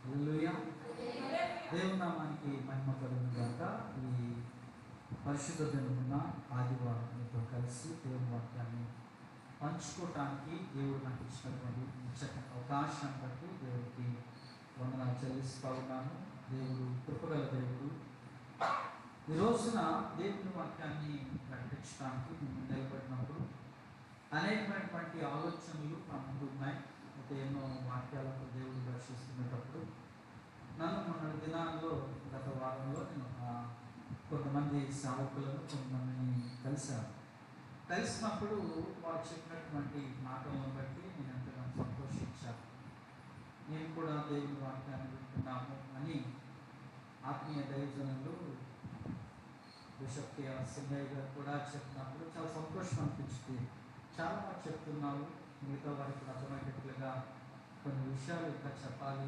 హల్లెలూయా. దేవుని నామానికి మహిమ కలుగును గాక. ఈ పరిశుద్ధ దినమున ఆదివారం మీతో కలిసి దేవుని వాక్యాన్ని పంచుకోవటానికి దేవుడు నాకు ఇచ్చినటువంటి చక్కటి అవకాశం బట్టి దేవుడికి వందనాలు చెల్లిస్తూ ఉన్నాను. దేవుడు కృపగల దేవుడు. ఈ రోజున దేవుని వాక్యాన్ని ప్రకటించడానికి మేము నిలబడినప్పుడు అనేకమైనటువంటి ఆలోచనలు నా ముందు ఉన్నాయి. అయితే ఎన్నో వాక్యాలతో దేవుడు దర్శిస్తున్నప్పుడు నన్ను మొన్న దినాల్లో గత వారంలో నేను కొంతమంది సేవకులను కొంతమందిని కలిశాను. కలిసినప్పుడు వారు చెప్పినటువంటి మాటలను బట్టి నేను ఎంతగానో సంతోషించాను. నేను కూడా దేవుని వాక్యాన్ని వింటున్నాము అని ఆత్మీయ దైవజనులు బిషప్ కేఆర్ సింగయ్య గారు కూడా చెప్పినప్పుడు చాలా సంతోషం అనిపించింది. చాలా బాగా చెప్తున్నావు, మిగతా వారికి అర్థమయ్యేటట్లుగా కొన్ని విషయాలు ఇంకా చెప్పాలి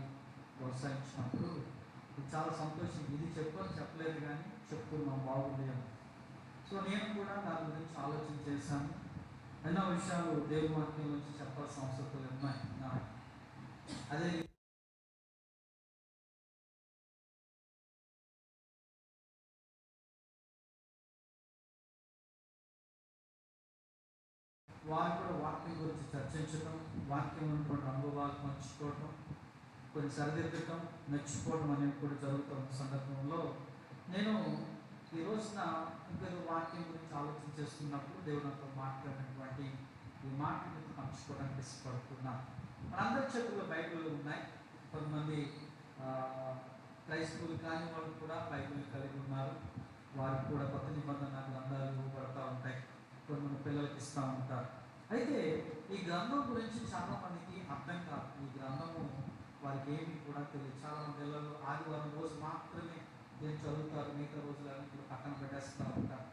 ప్రోత్సహించినప్పుడు ఇది చాలా సంతోషం. ఇది చెప్పలేదు కానీ చెప్తున్నాం బాగుంది అని. సో నేను కూడా దాని గురించి ఆలోచన చేశాను. ఎన్నో విషయాలు దేవుని వాక్యం నుంచి చెప్పాల్సిన అవసరం ఉన్నాయి. అదే వారు కూడా వాక్యం గురించి చర్చించడం, వాక్యం ఉన్నటువంటి అనుభవాలు పంచుకోవటం, కొన్ని సరిదిద్దటం, మెచ్చుకోవడం అనేవి కూడా జరుగుతున్న సందర్భంలో నేను ఈ రోజున ఇంకొక వాక్యం గురించి ఆలోచన చేస్తున్నప్పుడు దేవుడు నాతో మాట్లాడినటువంటి ఈ మాటలు పంచుకోవడానికి ఇష్టపడుతున్నాను. మనందరి చేతుల్లో బైబిల్ ఉన్నాయి. కొంతమంది క్రైస్తవులు కాని వాళ్ళు కూడా బైబిల్ కలిగి ఉన్నారు. వారికి కూడా కొత్త నిబంధన గ్రంథాలు ఇవ్వబడతా ఉంటాయి. కొంతమంది పిల్లలకి ఇస్తూ ఉంటారు. అయితే ఈ గ్రంథం గురించి చాలా మందికి అర్థం కాదు. ఈ గ్రంథము వారికి ఏమి కూడా తెలియదు. చాలా మంది పిల్లలు ఆదివారం రోజు మాత్రమే దీన్ని చదువుతారు, మిగతా రోజులన్నీ పక్కన పెట్టేస్తూ ఉంటారు.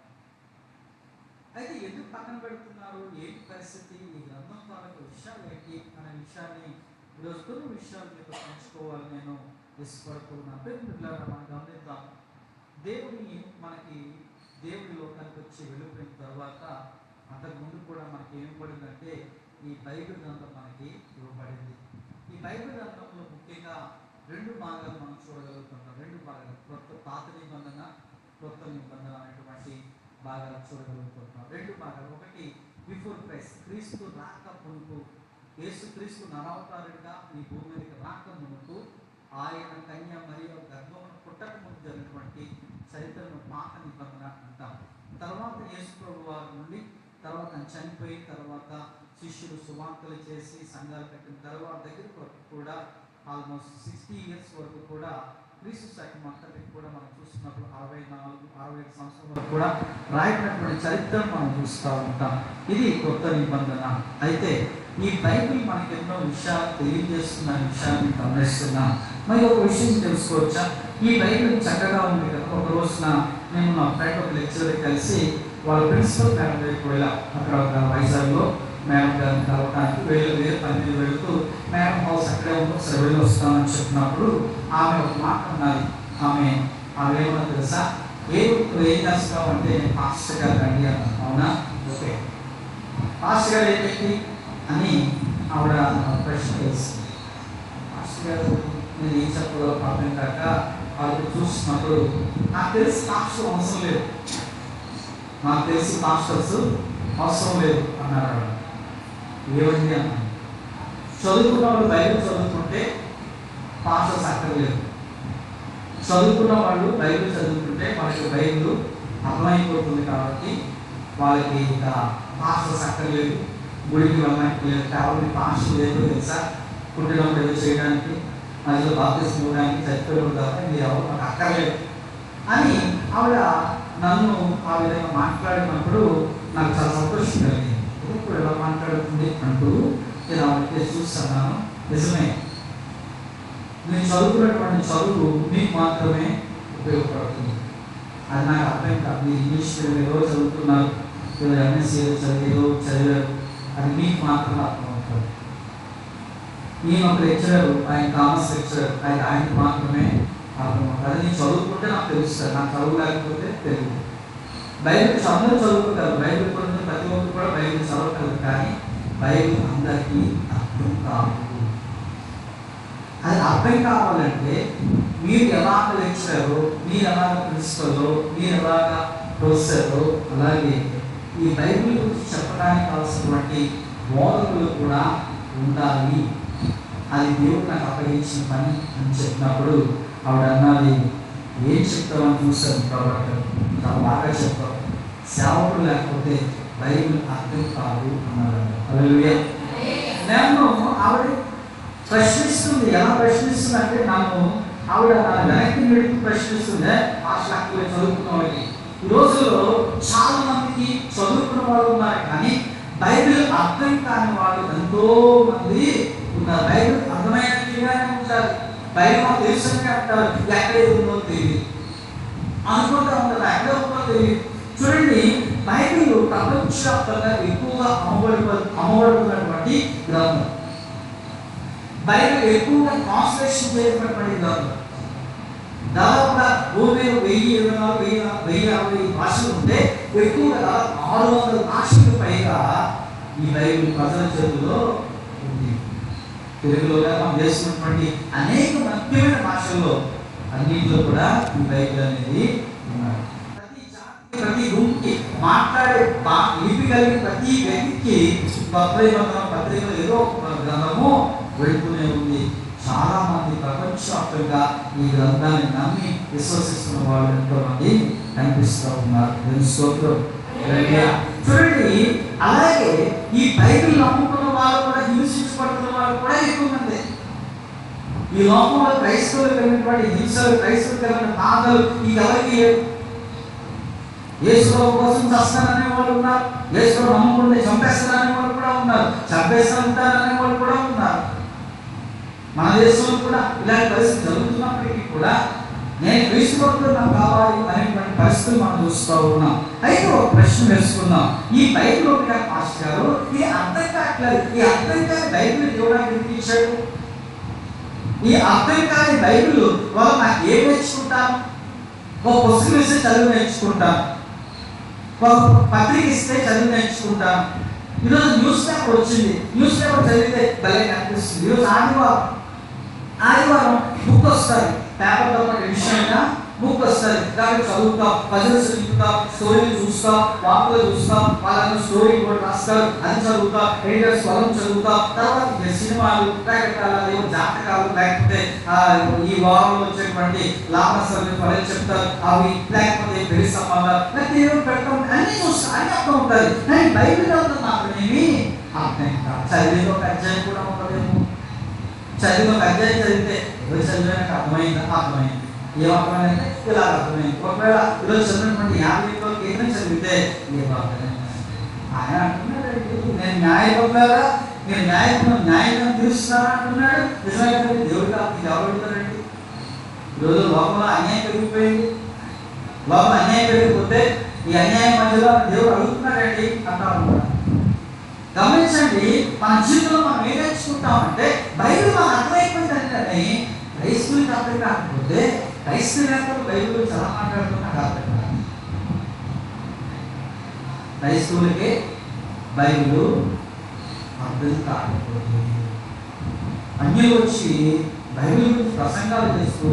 అయితే ఎందుకు పక్కన పెడుతున్నారు, ఏంటి పరిస్థితి, ఈ గ్రంథం తాలూకు విషయాలు ఏంటి అనే విషయాన్ని ఈరోజు కొన్ని విషయాలు మీతో పంచుకోవాలి నేను ఇష్టపడుతున్నాను. మనం గమనిద్దాం. దేవుడి లోకానికి వచ్చి వెళ్ళిపోయిన తర్వాత అంతకుముందు కూడా మనకి ఏం పడిందంటే ఈ బైబిల్ గ్రంథం మనకి ఇవ్వబడింది. ఈ బైబిల్ గ్రంథంలో ముఖ్యంగా రెండు భాగాలు మనం చూడగలుగుతున్నాం. రెండు భాగాలు, పాత నిబంధన, కొత్త నిబంధన అనేటువంటి భాగాలు చూడగలుగుతున్నాం. రెండు భాగాలు. ఒకటి బిఫోర్ క్రైస్ట్, క్రీస్తు రాక మునుపు, యేసు క్రీస్తు నరవతారుడిగా ఈ భూమి మీదకి రాక మునుపు ఆయన కన్య మరియు గర్భమును పుట్టక ముందు జరిగినటువంటి చరిత్రను పాత నిబంధన అంటాం. తర్వాత యేసు ప్రభు వారి నుండి తర్వాత చనిపోయి తర్వాత శిష్యులు సువార్తలు చేసి సంఘాలు కట్టిన తర్వాత దగ్గర కూడా ఆల్మోస్ట్ 60 years వరకు కూడా క్రీస్తు శకం అంతటికి కూడా మనం చూస్తున్నప్పుడు 64-65 సంవత్సరాల వరకు కూడా రాయబడినటువంటి చరిత్రను మనం చూస్తూ ఉంటాం. ఇది కొత్త నిబంధన. అయితే ఈ బైబిల్ మనకి ఎన్నో విషయాలు తెలియజేస్తున్న విషయాన్ని గమనిస్తున్నాం. మరి ఒక విషయం తెలుసుకోవచ్చా, ఈ బైబిల్ చక్కగా ఉంది కదా. ఒక రోజున నేను నా ఫ్రెండ్ ఒక లెక్చరర్ కలిసి వాళ్ళ ప్రిన్సిపల్ మేడం దగ్గరికి వెళ్ళాం. అక్కడ ఒక వైజాగ్లో మేడం గారిని కలవడానికి వేరే పని మీద వెళుతూ మేడం హౌస్ అక్కడే ఉందో సరే వెళ్ళి వస్తామని చెప్పినప్పుడు ఆమె ఒక మాట అన్నది. ఆమె ఏమన్నా తెలుసా, ఏం చేస్తామంటే నేను పాస్టర్ గారు రండి అన్నాను. అవునా, ఓకే, పాస్టర్ గారు ఏంటి అని ఆవిడ ప్రశ్న వేసింది. పాస్టర్ గారు నేను ఏం చెప్పగల పాపం కాక వాళ్ళు చూసినప్పుడు నాకు తెలిసి పాస్టర్ అవసరం లేదు, నాకు తెలిసి పాస్టర్స్ అవసరం లేదు అన్నారు. ఏమండి అన్నాను. చదువుకున్న వాళ్ళు బైబిల్ చదువుకుంటే పాస్టర్స్ అక్కర్లేదు. చదువుకున్న వాళ్ళు బైబిల్ చదువుకుంటే వాళ్ళకి బైబిల్ అర్థమైపోతుంది కాబట్టి వాళ్ళకి ఇక పాస్టర్స్ అక్కర్లేదు, గుడికి వెళ్ళడానికి లేదు. కాబట్టి పాస్టర్ లేదు తెలుసా, పుట్టినప్పుడు ఏదో చేయడానికి, మధ్యలో బాప్తిస్మం ఇవ్వడానికి, చచ్చిపోవడం కాబట్టి మీరు ఎవరు నాకు అక్కర్లేదు అని ఆవిడ నన్ను ఆ విధంగా మాట్లాడినప్పుడు నాకు చాలా సంతోషం కలిగింది. ఇప్పుడు ఎలా మాట్లాడుతుంది అంటూ నేను ఆవిడకి చూస్తున్నాను. నిజమే, నేను చదువుకున్నటువంటి చదువు మీకు మాత్రమే ఉపయోగపడుతుంది. అది నాకు అర్థం కాదు. మీరు ఇంగ్లీష్ ఏదో చదువుతున్నారు, ఏదో ఎంఎస్సీ ఏదో చదివారు, అది మీకు మాత్రమే అర్థమవుతుంది. నేను ఒక లెక్చరర్, ఆయన కామర్స్ లెక్చరర్, ఆయనకి మాత్రమే అర్థమవుతుంది. అది నేను చదువుకుంటే నాకు తెలుస్తుంది, నాకు చదువు లేకపోతే తెలియదు. బైబిల్ అందరూ చదువుకుంటారు, బైబిల్ ప్రతి ఒక్కరు కూడా బైబిల్ చదవగలరు, కానీ బైబిల్ అందరికీ అర్థం కాదు. అది అర్థం కావాలంటే మీరు ఎలాగ లెక్చరరు, మీరు ఎలాగ ప్రిన్సిపల్, మీరు ఎలాగ ప్రొఫెసరు, అలాగే ఈ బైబిల్ గురించి చెప్పడానికి కావాల్సినటువంటి బోధకులు కూడా ఉండాలి. అది దేవుడు నాకు అప్పగించిన పని అని చెప్పినప్పుడు ఆవిడ అన్నది, ఏం చెప్తామని చూశాను కాబట్టి చాలా బాగా చెప్తావు, సేవకుడు లేకపోతే బైబిల్ అర్థం కాదు అన్నారు. హల్లెలూయా. నేను ఆవిడ ప్రశ్నిస్తుంది. ఎలా ప్రశ్నిస్తుంది అంటే ఆవిడ వెనక్కి నడిపి ప్రశ్నిస్తుంది. పాఠశాలలో చదువుకున్న వాళ్ళకి ఈ రోజుల్లో చాలా మందికి చదువుకున్న వాళ్ళు ఉన్నారు, కానీ బైబిల్ అర్థం కాని వాళ్ళు ఎంతో మంది ఉన్నారు. బైబిల్ అర్థమైనట్టుగానే ఉంటారు, బైబిల్ మాకు తెలుసునే అంటారు, ఎక్కడ ఉందో తెలియదు అనుకుంటూ ఉంటారు, ఎక్కడ ఉందో తెలియదు. చూడండి, బైబిల్ ప్రపంచవ్యాప్తంగా ఎక్కువగా అమ్మబడుతున్నటువంటి గ్రంథం. బైబిల్ ఎక్కువగా ట్రాన్స్లేషన్ చేయబడినటువంటి గ్రంథం. దాదాపుగా భూమి 1024 భాషలు ఉంటే ఎక్కువగా 600 భాషలకు పైగా ఈ బైబిల్ ప్రజల చేతుల్లో ఉంది. తెలుగులోగా మనం చేస్తున్నటువంటి అనేక ముఖ్యమైన భాషల్లో అన్నింటిలో కూడా ఈ బైబిల్ అనేది ఉన్నారు. ప్రతి జాతికి, ప్రతి గుంపుకి మాట్లాడే లిపి కలిగిన ప్రతి వ్యక్తికి పత్రికలు ఏదో గ్రంథము వెళుతూనే ఉంది. చాలా మంది ప్రపంచవ్యాప్తంగా ఈ గ్రంథాన్ని నమ్మి విశ్వసిస్తున్న వాళ్ళు ఎంతో మంది కనిపిస్తూ ఉన్నారు. చూడండి, అలాగే ఈ బైబిల్ నమ్ముకున్న వాళ్ళు కూడా హింసించబడుతున్న వాళ్ళు కూడా ఎక్కువ మంది. ఈ లోకంలో క్రైస్తవులు కలిగినటువంటి హింసలు, క్రైస్తవులు కలిగిన బాధలు ఈ ఎవరికి లేవు. యేసు కోసం చస్తారనే వాళ్ళు ఉన్నారు, యేసు నమ్ముకుంటే చంపేస్తారనే వాళ్ళు కూడా ఉన్నారు, చంపేస్తారనే వాళ్ళు కూడా ఉన్నారు. మన దేశంలో కూడా ఇలాంటి పరిస్థితి జరుగుతున్నప్పటికీ కూడా నేను క్రీస్తు భక్తుడు నాకు కావాలి అనేటువంటి పరిస్థితులు మనం చూస్తూ ఉన్నాం. అయితే ఒక ప్రశ్న వేసుకుందాం. ఈ బైబిల్ ఒకటి పాస్టర్ గారు, ఇది అర్థం కావట్లేదు, ఈ అర్థం కాని బైబిల్ దేవుడానికి ఎందుకు ఇచ్చాడు? ఈ అర్థం కాని బైబిల్ వల్ల నాకు ఏం నేర్చుకుంటాను? ఒక పుస్తకం ఇస్తే చదువు నేర్చుకుంటాను, ఒక పత్రిక ఇస్తే చదువు నేర్చుకుంటాను. ఈరోజు న్యూస్ పేపర్ వచ్చింది, న్యూస్ పేపర్ చదివితే భలే కనిపిస్తుంది. ఈరోజు ఆదివారం బుక్ వస్తుంది, పేపర్తో పాటు ఎడిషన్గా బుక్ వస్తుంది. కాబట్టి చదువుతాం, పజిల్స్ చదువుతాం, స్టోరీలు చూస్తాం, వార్తలు చూస్తాం, వాళ్ళని స్టోరీ కూడా రాస్తారు, అది చదువుతాం, ఎడిటర్స్ పొలం చదువుతాం. తర్వాత సినిమాలు, ప్రకటనలు, జాతకాలు, లేకపోతే ఈ వారంలో వచ్చేటువంటి లాభాలు పనులు చెప్తారు, అవి లేకపోతే పెళ్లి సంబంధాలు, లేకపోతే ఏమో పెడతాం, అన్నీ చూస్తాం, అన్నీ అర్థం ఉంటుంది. కానీ బైబిల్ అంతా మాత్రమేమి అర్థం కాదు. చదివేది ఒక అధ్యాయం కూడా ఉండదేమో. చదివి ఒక అధ్యాయం చదివితే ఎవరు చదివినాక అర్థమైందా? అర్థమైంది. ఏం అర్థమైందంటే ఇలా అర్థమైంది. ఒకవేళ ఈరోజు చదివినటువంటి 50లో కేంద్రం చదివితే ఏం అర్థమైంది? ఆయన అంటున్నాడు, నేను న్యాయపడ్డారా, నేను న్యాయంగా తీరుస్తున్నారా అంటున్నాడు. నిజమైతే దేవుడు కాదు ఎవరు అడుగుతారండి? ఈరోజు లోకంలో అన్యాయం పెరిగిపోయింది. లోకంలో అన్యాయం పెరిగిపోతే ఈ అన్యాయం మధ్యలో దేవుడు అడుగుతున్నాడండి అంటా ఉన్నాడు. గమనించండి, మన జీవితంలో మనం ఏం నేర్చుకుంటామంటే బైబిల్ మనకు అర్థమైపోయిందంటే క్రైస్తవులకి అర్థం కాకపోతే క్రైస్తవులు బైబిల్ చాలా మాట్లాడుతున్నా అర్థం కాదు. క్రైస్తవులకి బైబిల్ అర్థం కాకపోతే అన్యులు వచ్చి బైబిల్ గురించి ప్రసంగాలు చేస్తూ,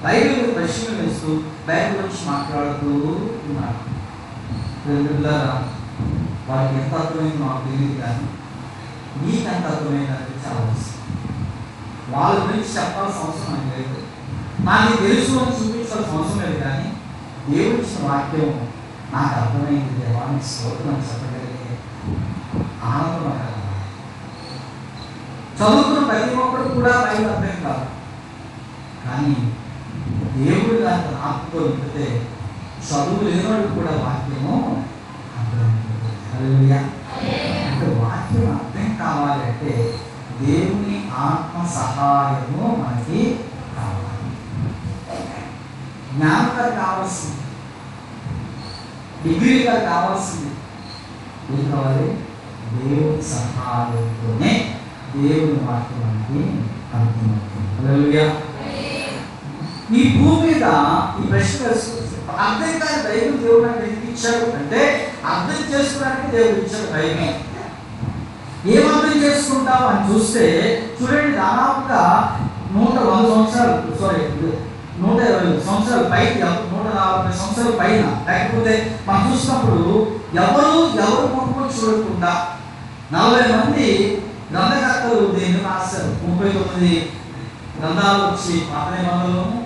బైబిల్ గురించి ప్రశ్నలు వేస్తూ, బైబిల్ గురించి మాట్లాడుతూ ఉన్నారు. వారికి ఎంత అర్థమైంది మాకు తెలియదు, కానీ నీకు ఎంత అర్థమైంది చాలా అవసరం. వాళ్ళ గురించి చెప్పాల్సిన అవసరం అని లేదు, నాకు తెలుసు అని చూపించాల్సిన అవసరం లేదు. కానీ దేవుడు ఇచ్చిన వాక్యం నాకు అర్థమైంది, దేవానికి స్తోత్రం చెప్పగలిగే ఆనందం. చదువుకున్న ప్రతి ఒక్కరు కూడా బైబిల్ అర్థం కాదు, కానీ దేవుడు దాన్ని ఆత్మతో నింపితే చదువు లేనివాడు కూడా వాక్యము అర్థమైంది. అంటే వాక్యం అర్థం కావాలంటే దేవుని ఆత్మ సహాయము మనకి కావాలి. జ్ఞానం కావాల్సింది, డిగ్రీ కావాల్సింది ఏం కావాలి? దేవుని సహాయంతోనే దేవుని వాక్యం మనకి అర్థమవుతుంది. ఈ భూమి మీద ఈ ప్రశ్న అర్థం కాని బైబిల్ దేవుడు నాకు ఎందుకు ఇచ్చాడు అంటే అర్థం చేసుకోవడానికి దేవుడు ఇచ్చాడు బైబిల్. ఏం అర్థం చేసుకుంటాం అని చూస్తే చూడండి, దాదాపుగా 120 సంవత్సరాల పైకి, 140 సంవత్సరాల పైన, లేకపోతే మనం చూసినప్పుడు ఎవరు ముఖం చూడకుండా 40 మంది గ్రంథకర్తలు దీన్ని రాశారు. 39 గ్రంథాలు వచ్చి పాత నిబంధనలోను,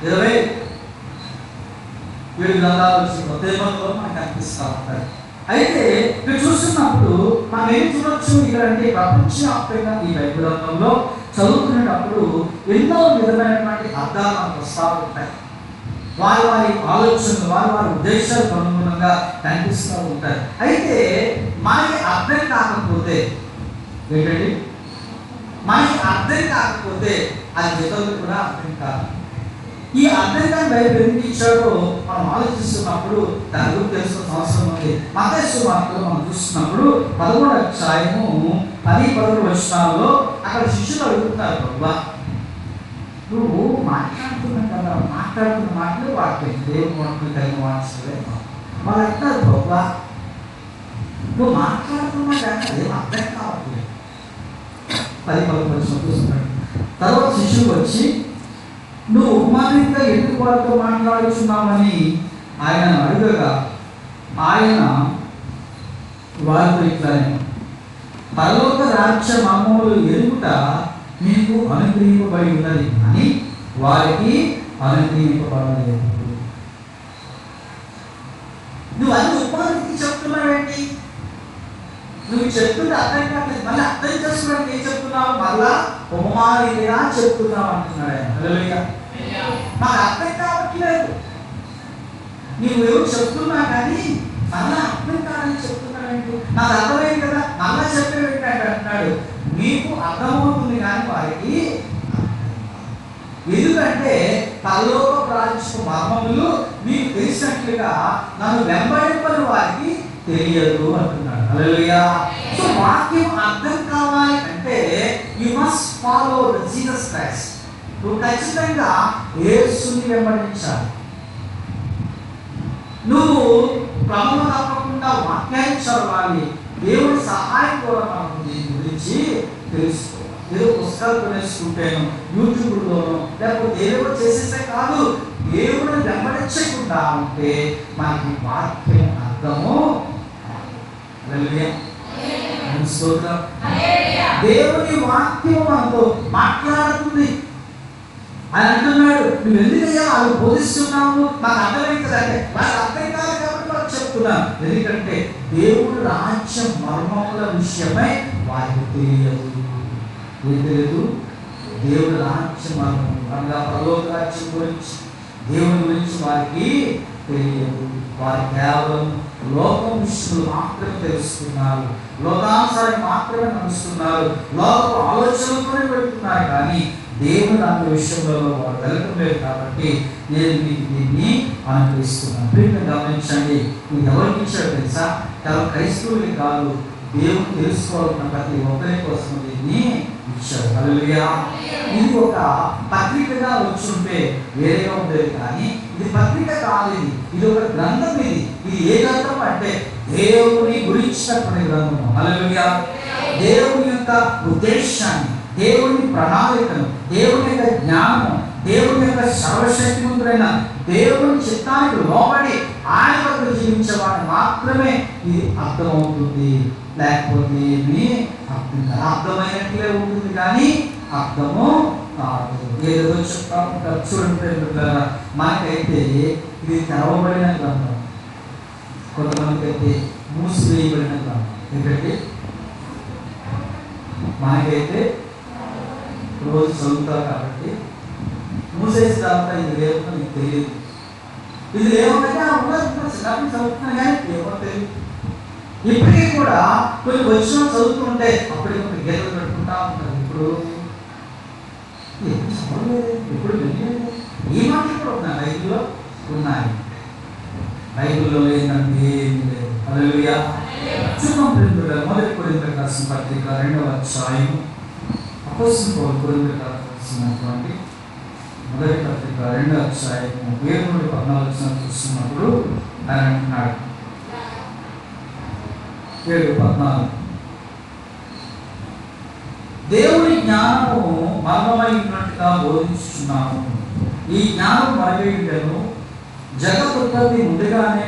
27 గ్రంథాలు వచ్చి కొత్త నిబంధనలో మనకు కనిపిస్తూ ఉంటాయి. అయితే మీరు చూస్తున్నప్పుడు మనం ఏం చూడొచ్చు ఇక్కడ అంటే, ప్రపంచవ్యాప్తంగా ఈ బైబిల్ గ్రంథంలో చదువుతున్నప్పుడు ఎన్నో విధమైనటువంటి అర్థాలు మనకు వస్తూ ఉంటాయి. వారి ఆలోచనలు, వారి ఉద్దేశాలకు అనుగుణంగా కనిపిస్తూ ఉంటాయి. అయితే మనకి అర్థం కాకపోతే ఏంటండి, మనకి అర్థం కాకపోతే అది ఇతరులకు కూడా అర్థం కాదు. ఈ అర్థం కాని బైబిల్ ఎందుకు ఇచ్చాడో మనం ఆలోచిస్తున్నప్పుడు దాని గురించి తెలుసుకోవాల్సిన అవసరం ఉంది. మత్తయి సువార్తలో మనం చూస్తున్నప్పుడు 11వ అధ్యాయము 10-11 వచనాల్లో అక్కడ శిష్యులు అడుగుతున్నారు, ప్రభువా నువ్వు మాట్లాడుతున్న మాటలు వాక్యం దేవుని మాటలు కలిగిన వాట్సలే వాళ్ళు అంటారు, ప్రభువా నువ్వు మాట్లాడుతున్నా కానీ అదేం అర్థం కావట్లేదు. 10-11 వచనం చూస్తున్నాడు. తర్వాత శిష్యులు వచ్చి నువ్వు ఉపమానంగా ఎందుకు వారితో మాట్లాడుచున్నామని ఆయన అడుగగా ఆయన వారితో ఇట్లానే, పరలోక రాజ్య మర్మములు ఎరుగుట మీకు అనుగ్రహింపబడి ఉన్నది అని వారికి అనుగ్రహింపబడలేదు. నువ్వు అన్ని ఉపమానానికి చెప్తున్నావేంటి? నువ్వు చెప్తుంటే అర్థం కావట్లేదు, మళ్ళీ అర్థం చేసుకోవడానికి ఏం చెప్తున్నావు? మళ్ళా ఉపమానిగా చెప్తున్నావు అంటున్నాడు ఆయన. హల్లెలూయా. మాకు అర్థం కావట్లేదు, నువ్వు చెప్తున్నా కానీ మళ్ళా అర్థం కాదని చెప్తున్నావేంటి? నాకు అర్థమైంది కదా, మళ్ళా చెప్పేవేంటి అంటున్నాడు. మీకు అర్థమవుతుంది కానీ వారికి, ఎందుకంటే పరలోక రాజ్య మర్మములు మీకు తెలిసినట్లుగా నన్ను వెంబడింపని వారికి తెలియదు అంటున్నాడు. హల్లెలూయా. సో వాక్యం అర్థం కావాలి అంటే you must follow the Jesus Christ. నువ్వు ఖచ్చితంగా యేసుని వెంబడించాలి. నువ్వు క్రమం తప్పకుండా వాక్యాన్ని చదవాలి. దేవుడి సహాయం కూడా మనం దీని గురించి తెలుసుకోవాలి. ఏదో పుస్తకాలు కొనేసుకుంటేను, యూట్యూబ్లోనో లేకపోతే ఏదో చేసేసే కాదు. దేవుడిని వెంబడించకుండా ఉంటే మనకి వాక్యం అర్థము. దేవుని వాక్యం మనతో మాట్లాడుతుంది. ఆయన అంటున్నాడు, నువ్వు ఎందుకయ్యా వాళ్ళు బోధిస్తున్నావు, మాకు అర్థమైంది కదంటే నాకు అర్థం కాదు కాబట్టి వాళ్ళు చెప్తున్నాను. ఎందుకంటే దేవుడు రాజ్య మర్మముల విషయమై వారికి తెలియదు. ఏం తెలియదు? దేవుడు రాజ్య మర్మం అనగా పరలోక రాజ్యం గురించి, దేవుని గురించి వారికి తెలియదు. వారు కేవలం లోకం విషయంలో మాత్రమే తెలుసుకున్నారు, లోకానుసారం మాత్రమే నడుస్తున్నారు, లోక ఆలోచనలతోనే పెడుతున్నారు. కానీ దేవుని దాని విషయంలో వారు వెళ్ళలేదు. కాబట్టి నేను మీకు దీన్ని అనుగ్రహిస్తున్నాను. ప్రియమైన గమనించండి, మీకు ఎవరికి ఇచ్చాడు తెలుసా? కేవలం క్రైస్తవులకి కాదు, దేవుని తెలుసుకోవాలన్న ప్రతి ఒక్కరి కోసం దీన్ని ఇచ్చాడు. హల్లెలూయా. ఇది ఒక పత్రికగా వచ్చుంటే వేరేగా ఉండేది, కానీ ఇది పత్రిక కాదు, ఇది ఒక గ్రంథం. ఇది ఏ గ్రంథం అంటే దేవుని గురించినటువంటి గ్రంథము. హల్లెలూయా. దేవుని యొక్క ఉద్దేశాన్ని, దేవుని ప్రణాళికను, దేవుని యొక్క జ్ఞానము, దేవుని యొక్క సర్వశక్తిమంతుడైన దేవుని చిత్తానికి లోబడి ఆయన వరకు జీవించేవాడు మాత్రమే ఇది అర్థమవుతుంది. లేకపోతే ఏమి అర్థమైనట్లే ఉంటుంది కానీ అర్థము కాదు. ఏదో చెప్తాము చూడండి, మనకైతే ఇది తెరవబడిన గ్రంథం, కొంతమందికి అయితే మూసివేయబడిన గ్రంథం. ఏంటంటే మనకైతే రోజు చదువుతారు కాబట్టి మూసేసి తర్వాత ఇది లేకుండా నీకు తెలియదు. ఇది లేవంటే చిన్నప్పుడు చదువుతున్నా కానీ ఏమో తెలియదు. ఇప్పటికీ కూడా కొన్ని వచ్చిన చదువుతుంటే అప్పటికప్పుడు గీతలు పెట్టుకుంటా ఉంటారు. ఇప్పుడు ఎప్పుడు వెళ్ళలేదు. ఈ మాటలు కూడా ఉన్నాయి, బైబిల్లో ఉన్నాయి. బైబిల్లో ఏంటంటే ఏమి లేదు. హల్లెలూయా. చూద్దాం ప్రియులారా, మొదటి కొరింథీయులకు రాసిన పత్రిక 2వ అధ్యాయం, అపోస్తలుల పౌలు కొరింథీయులకు రాసినటువంటి మొదటి పత్రిక 2వ అధ్యాయం 7-14 చూస్తున్నప్పుడు ఆయన అంటున్నాడు, 7:14 దేవుని జ్ఞానము మర్మమై ఉన్నట్టుగా బోధించుతున్నాము. ఈ జ్ఞానం మరవేయుటను జగత్తుత్పత్తి ముందుగానే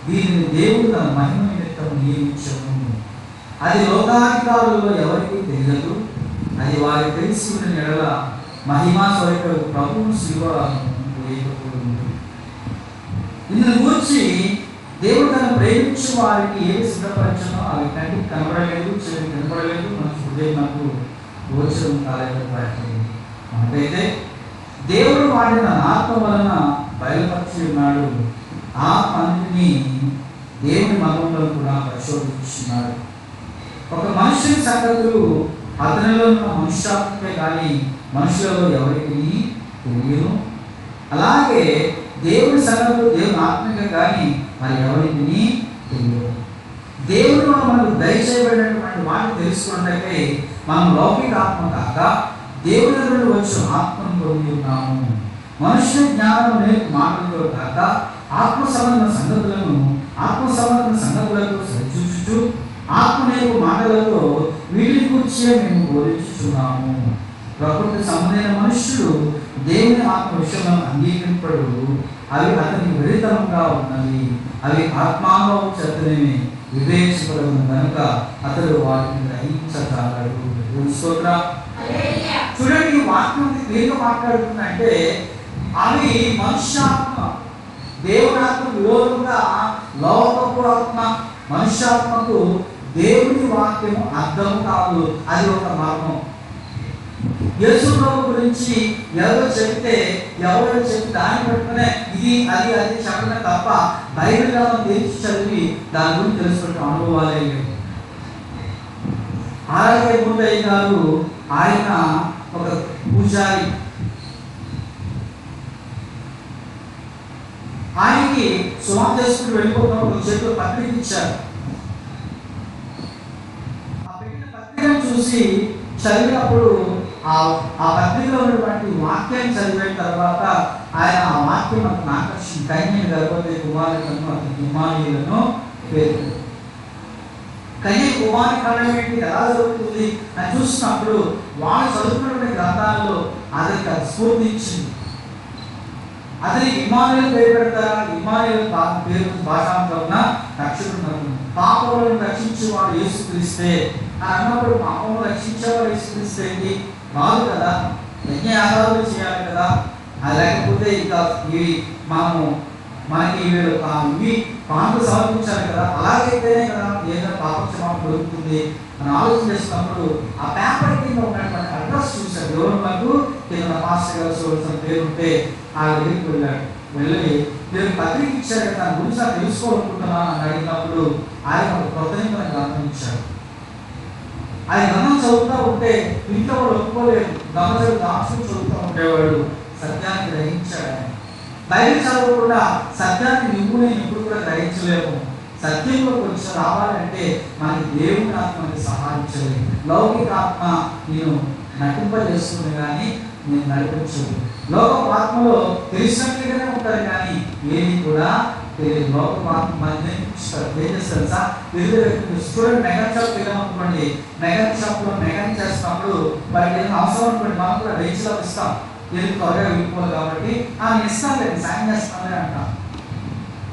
దీనిని దేవుడు తన మహిమ నిమిత్తం నియమించను. అది లోకాధికారుల్లో ఎవరికీ తెలియదు. అది వారికి తెలిసి ఉన్న ఎడల మహిమా స్వరూపుడు ప్రభువును శిలువను వేయకపోయింది. ఇందును గురించి దేవుడు తను ప్రేమించు వారికి ఏది సిద్ధపరచనో అవి కంటికి కనబడలేదు, చెవికి కనబడలేదు, మనసు హృదయంకు గోచరం కాలేదు. మనకైతే దేవుడు వాడిన ఆత్మ వలన బయలుపరిచి ఉన్నాడు. ఆ పనిని దేవుని మతంలో కూడా పరిశోధించున్నాడు. ఒక మనుషుని సంగతులు అతనిలో ఉన్న మనుష్యాత్మకే కానీ మనుషులలో ఎవరికి తెలియదు. అలాగే దేవుని సంగతులు దేవుని ఆత్మకే కానీ మరి ఎవరికి తెలియదు. దేవుడు మనకు దయచేయబడినటువంటి వాటిని తెలుసుకోవడానికి మనం లౌకిక ఆత్మ కాక దేవుని నుండి వచ్చిన ఆత్మను పొంది ఉన్నాము. మనుష్య జ్ఞానం నేర్పు మాటలతో కాక ఆత్మ సంబంధ సంగతులతో సరిచూచుచు ఆత్మ నేర్పు మాటలతో వీటిని గురించి మేము బోధించుచున్నాము. ప్రకృతి సంబంధమైన మనుష్యుడు దేవుని ఆత్మ విషయంలో అంగీకరింపడు. అవి అతనికి విపరీతంగా ఉన్నవి. అవి ఆత్మానుభవం చేతనే వివేచింపగలను కనుక అతడు వాటిని గ్రహించగలడు. చూడండి, ఈ వాక్యం దేనితో మాట్లాడుతుందంటే అవి మనుష్యాత్మ దేవునాత్మ విరోధంగా లోకపు ఆత్మ మనుష్యాత్మకు దేవుని వాక్యము అర్థం కాదు. అది ఒక మర్మం. యేసు ప్రభు గురించి ఎవరో చెప్తే దాన్ని పట్టుకునే ఇది అది అది చెప్పడమే తప్ప బైబిల్ గ్రంథం తెరిచి చదివి దాని గురించి తెలుసుకుంటే అనుభవాలే లేవు. అలాగే ముందయ్య గారు ఆయన ఒక పూజారి. ఆయనకి సుమారు చేసుకుని వెళ్ళిపోతున్న ఒక చేతిలో పత్రిక ఇచ్చారు. ఆ పెట్టిన పత్రికను చూసి చదివినప్పుడు ఆ పత్రికలో ఉన్నటువంటి వాక్యాన్ని చదివిన తర్వాత ఆయన ఆ వాక్యం అతను ఆకర్షణ కన్యని గర్భవతి కుమారులను అతని కుమారులను పేరు. కన్య కుమారి కాలం ఏంటి, ఎలా జరుగుతుంది అని చూసినప్పుడు వాళ్ళు చదువుకున్నటువంటి గ్రంథాల్లో అతనికి అది స్ఫూర్తించింది. అతనికి ఇమ్మానుయేలు పేరు పెడతారా? ఇమ్మానుయేలు పేరు భాషాంతరమున రక్షకుడు. పాపములను రక్షించేవాడు యేసుక్రీస్తే అని అన్నప్పుడు పాపములను రక్షించేవాడు యేసుక్రీస్తే ఏంటి? కాదు కదా, యజ్ఞయాగాలు చేయాలి కదా. అది లేకపోతే ఇక ఇవి మనకి ఇవి పాటలు సమర్పించాలి కదా. అలాగైతేనే కదా ఏదైనా పాపక్షమాపణ దొరుకుతుంది అని ఆలోచన చేసినప్పుడు ఆ పేపర్ కింద ఉన్నటువంటి అడ్రస్ చూశాడు. ఎవరు కింద పాస్టర్ గారు పేరు ఉంటే ఆ దగ్గరికి వెళ్ళాడు. వెళ్ళి నేను పత్రిక ఇచ్చాడు కదా, దాని గురించి నాకు తెలుసుకోవాలనుకుంటున్నాను అని అడిగినప్పుడు ఆయన ఒక కొత్త నిబంధన గ్రంథం ఇచ్చాడు. ఆయన గ్రంథం చదువుతూ ఉంటే ఇంట్లో వాళ్ళు ఒప్పుకోలేదు. గమనించాడు, దాచుకుని చదువుతూ ఉండేవాడు. సత్యాన్ని గ్రహించాడు. ఆయన బైబిల్ చదవకుండా సత్యాన్ని నేను ఎప్పుడు కూడా గ్రహించలేము. సత్యంలో కొంచెం రావాలంటే మనకి దేవుని ఆత్మ సహాయించలేదు. లౌకిక ఆత్మ నేను నటింపజేస్తుంది కానీ నేను నడిపించదు. లోక ఆత్మలో తెలిసినట్లుగానే ఉంటారు కానీ ఏది కూడా తెలియదు. లోక ఆత్మ మధ్య ఏం చేస్తారు సార్? స్టూడెంట్ మెకానిక్ షాప్ వెళ్ళామనుకోండి, మెకానిక్ షాప్లో మెకానిక్ చేస్తున్నప్పుడు వారికి ఏదైనా అవసరం అనుకోండి, మనం కూడా రేంజ్లో ఇస్తాం. ఎందుకు త్వరగా వెళ్ళిపోవాలి కాబట్టి నేను ఇస్తాను లేదు, సాయం చేస్తానే అంటాం.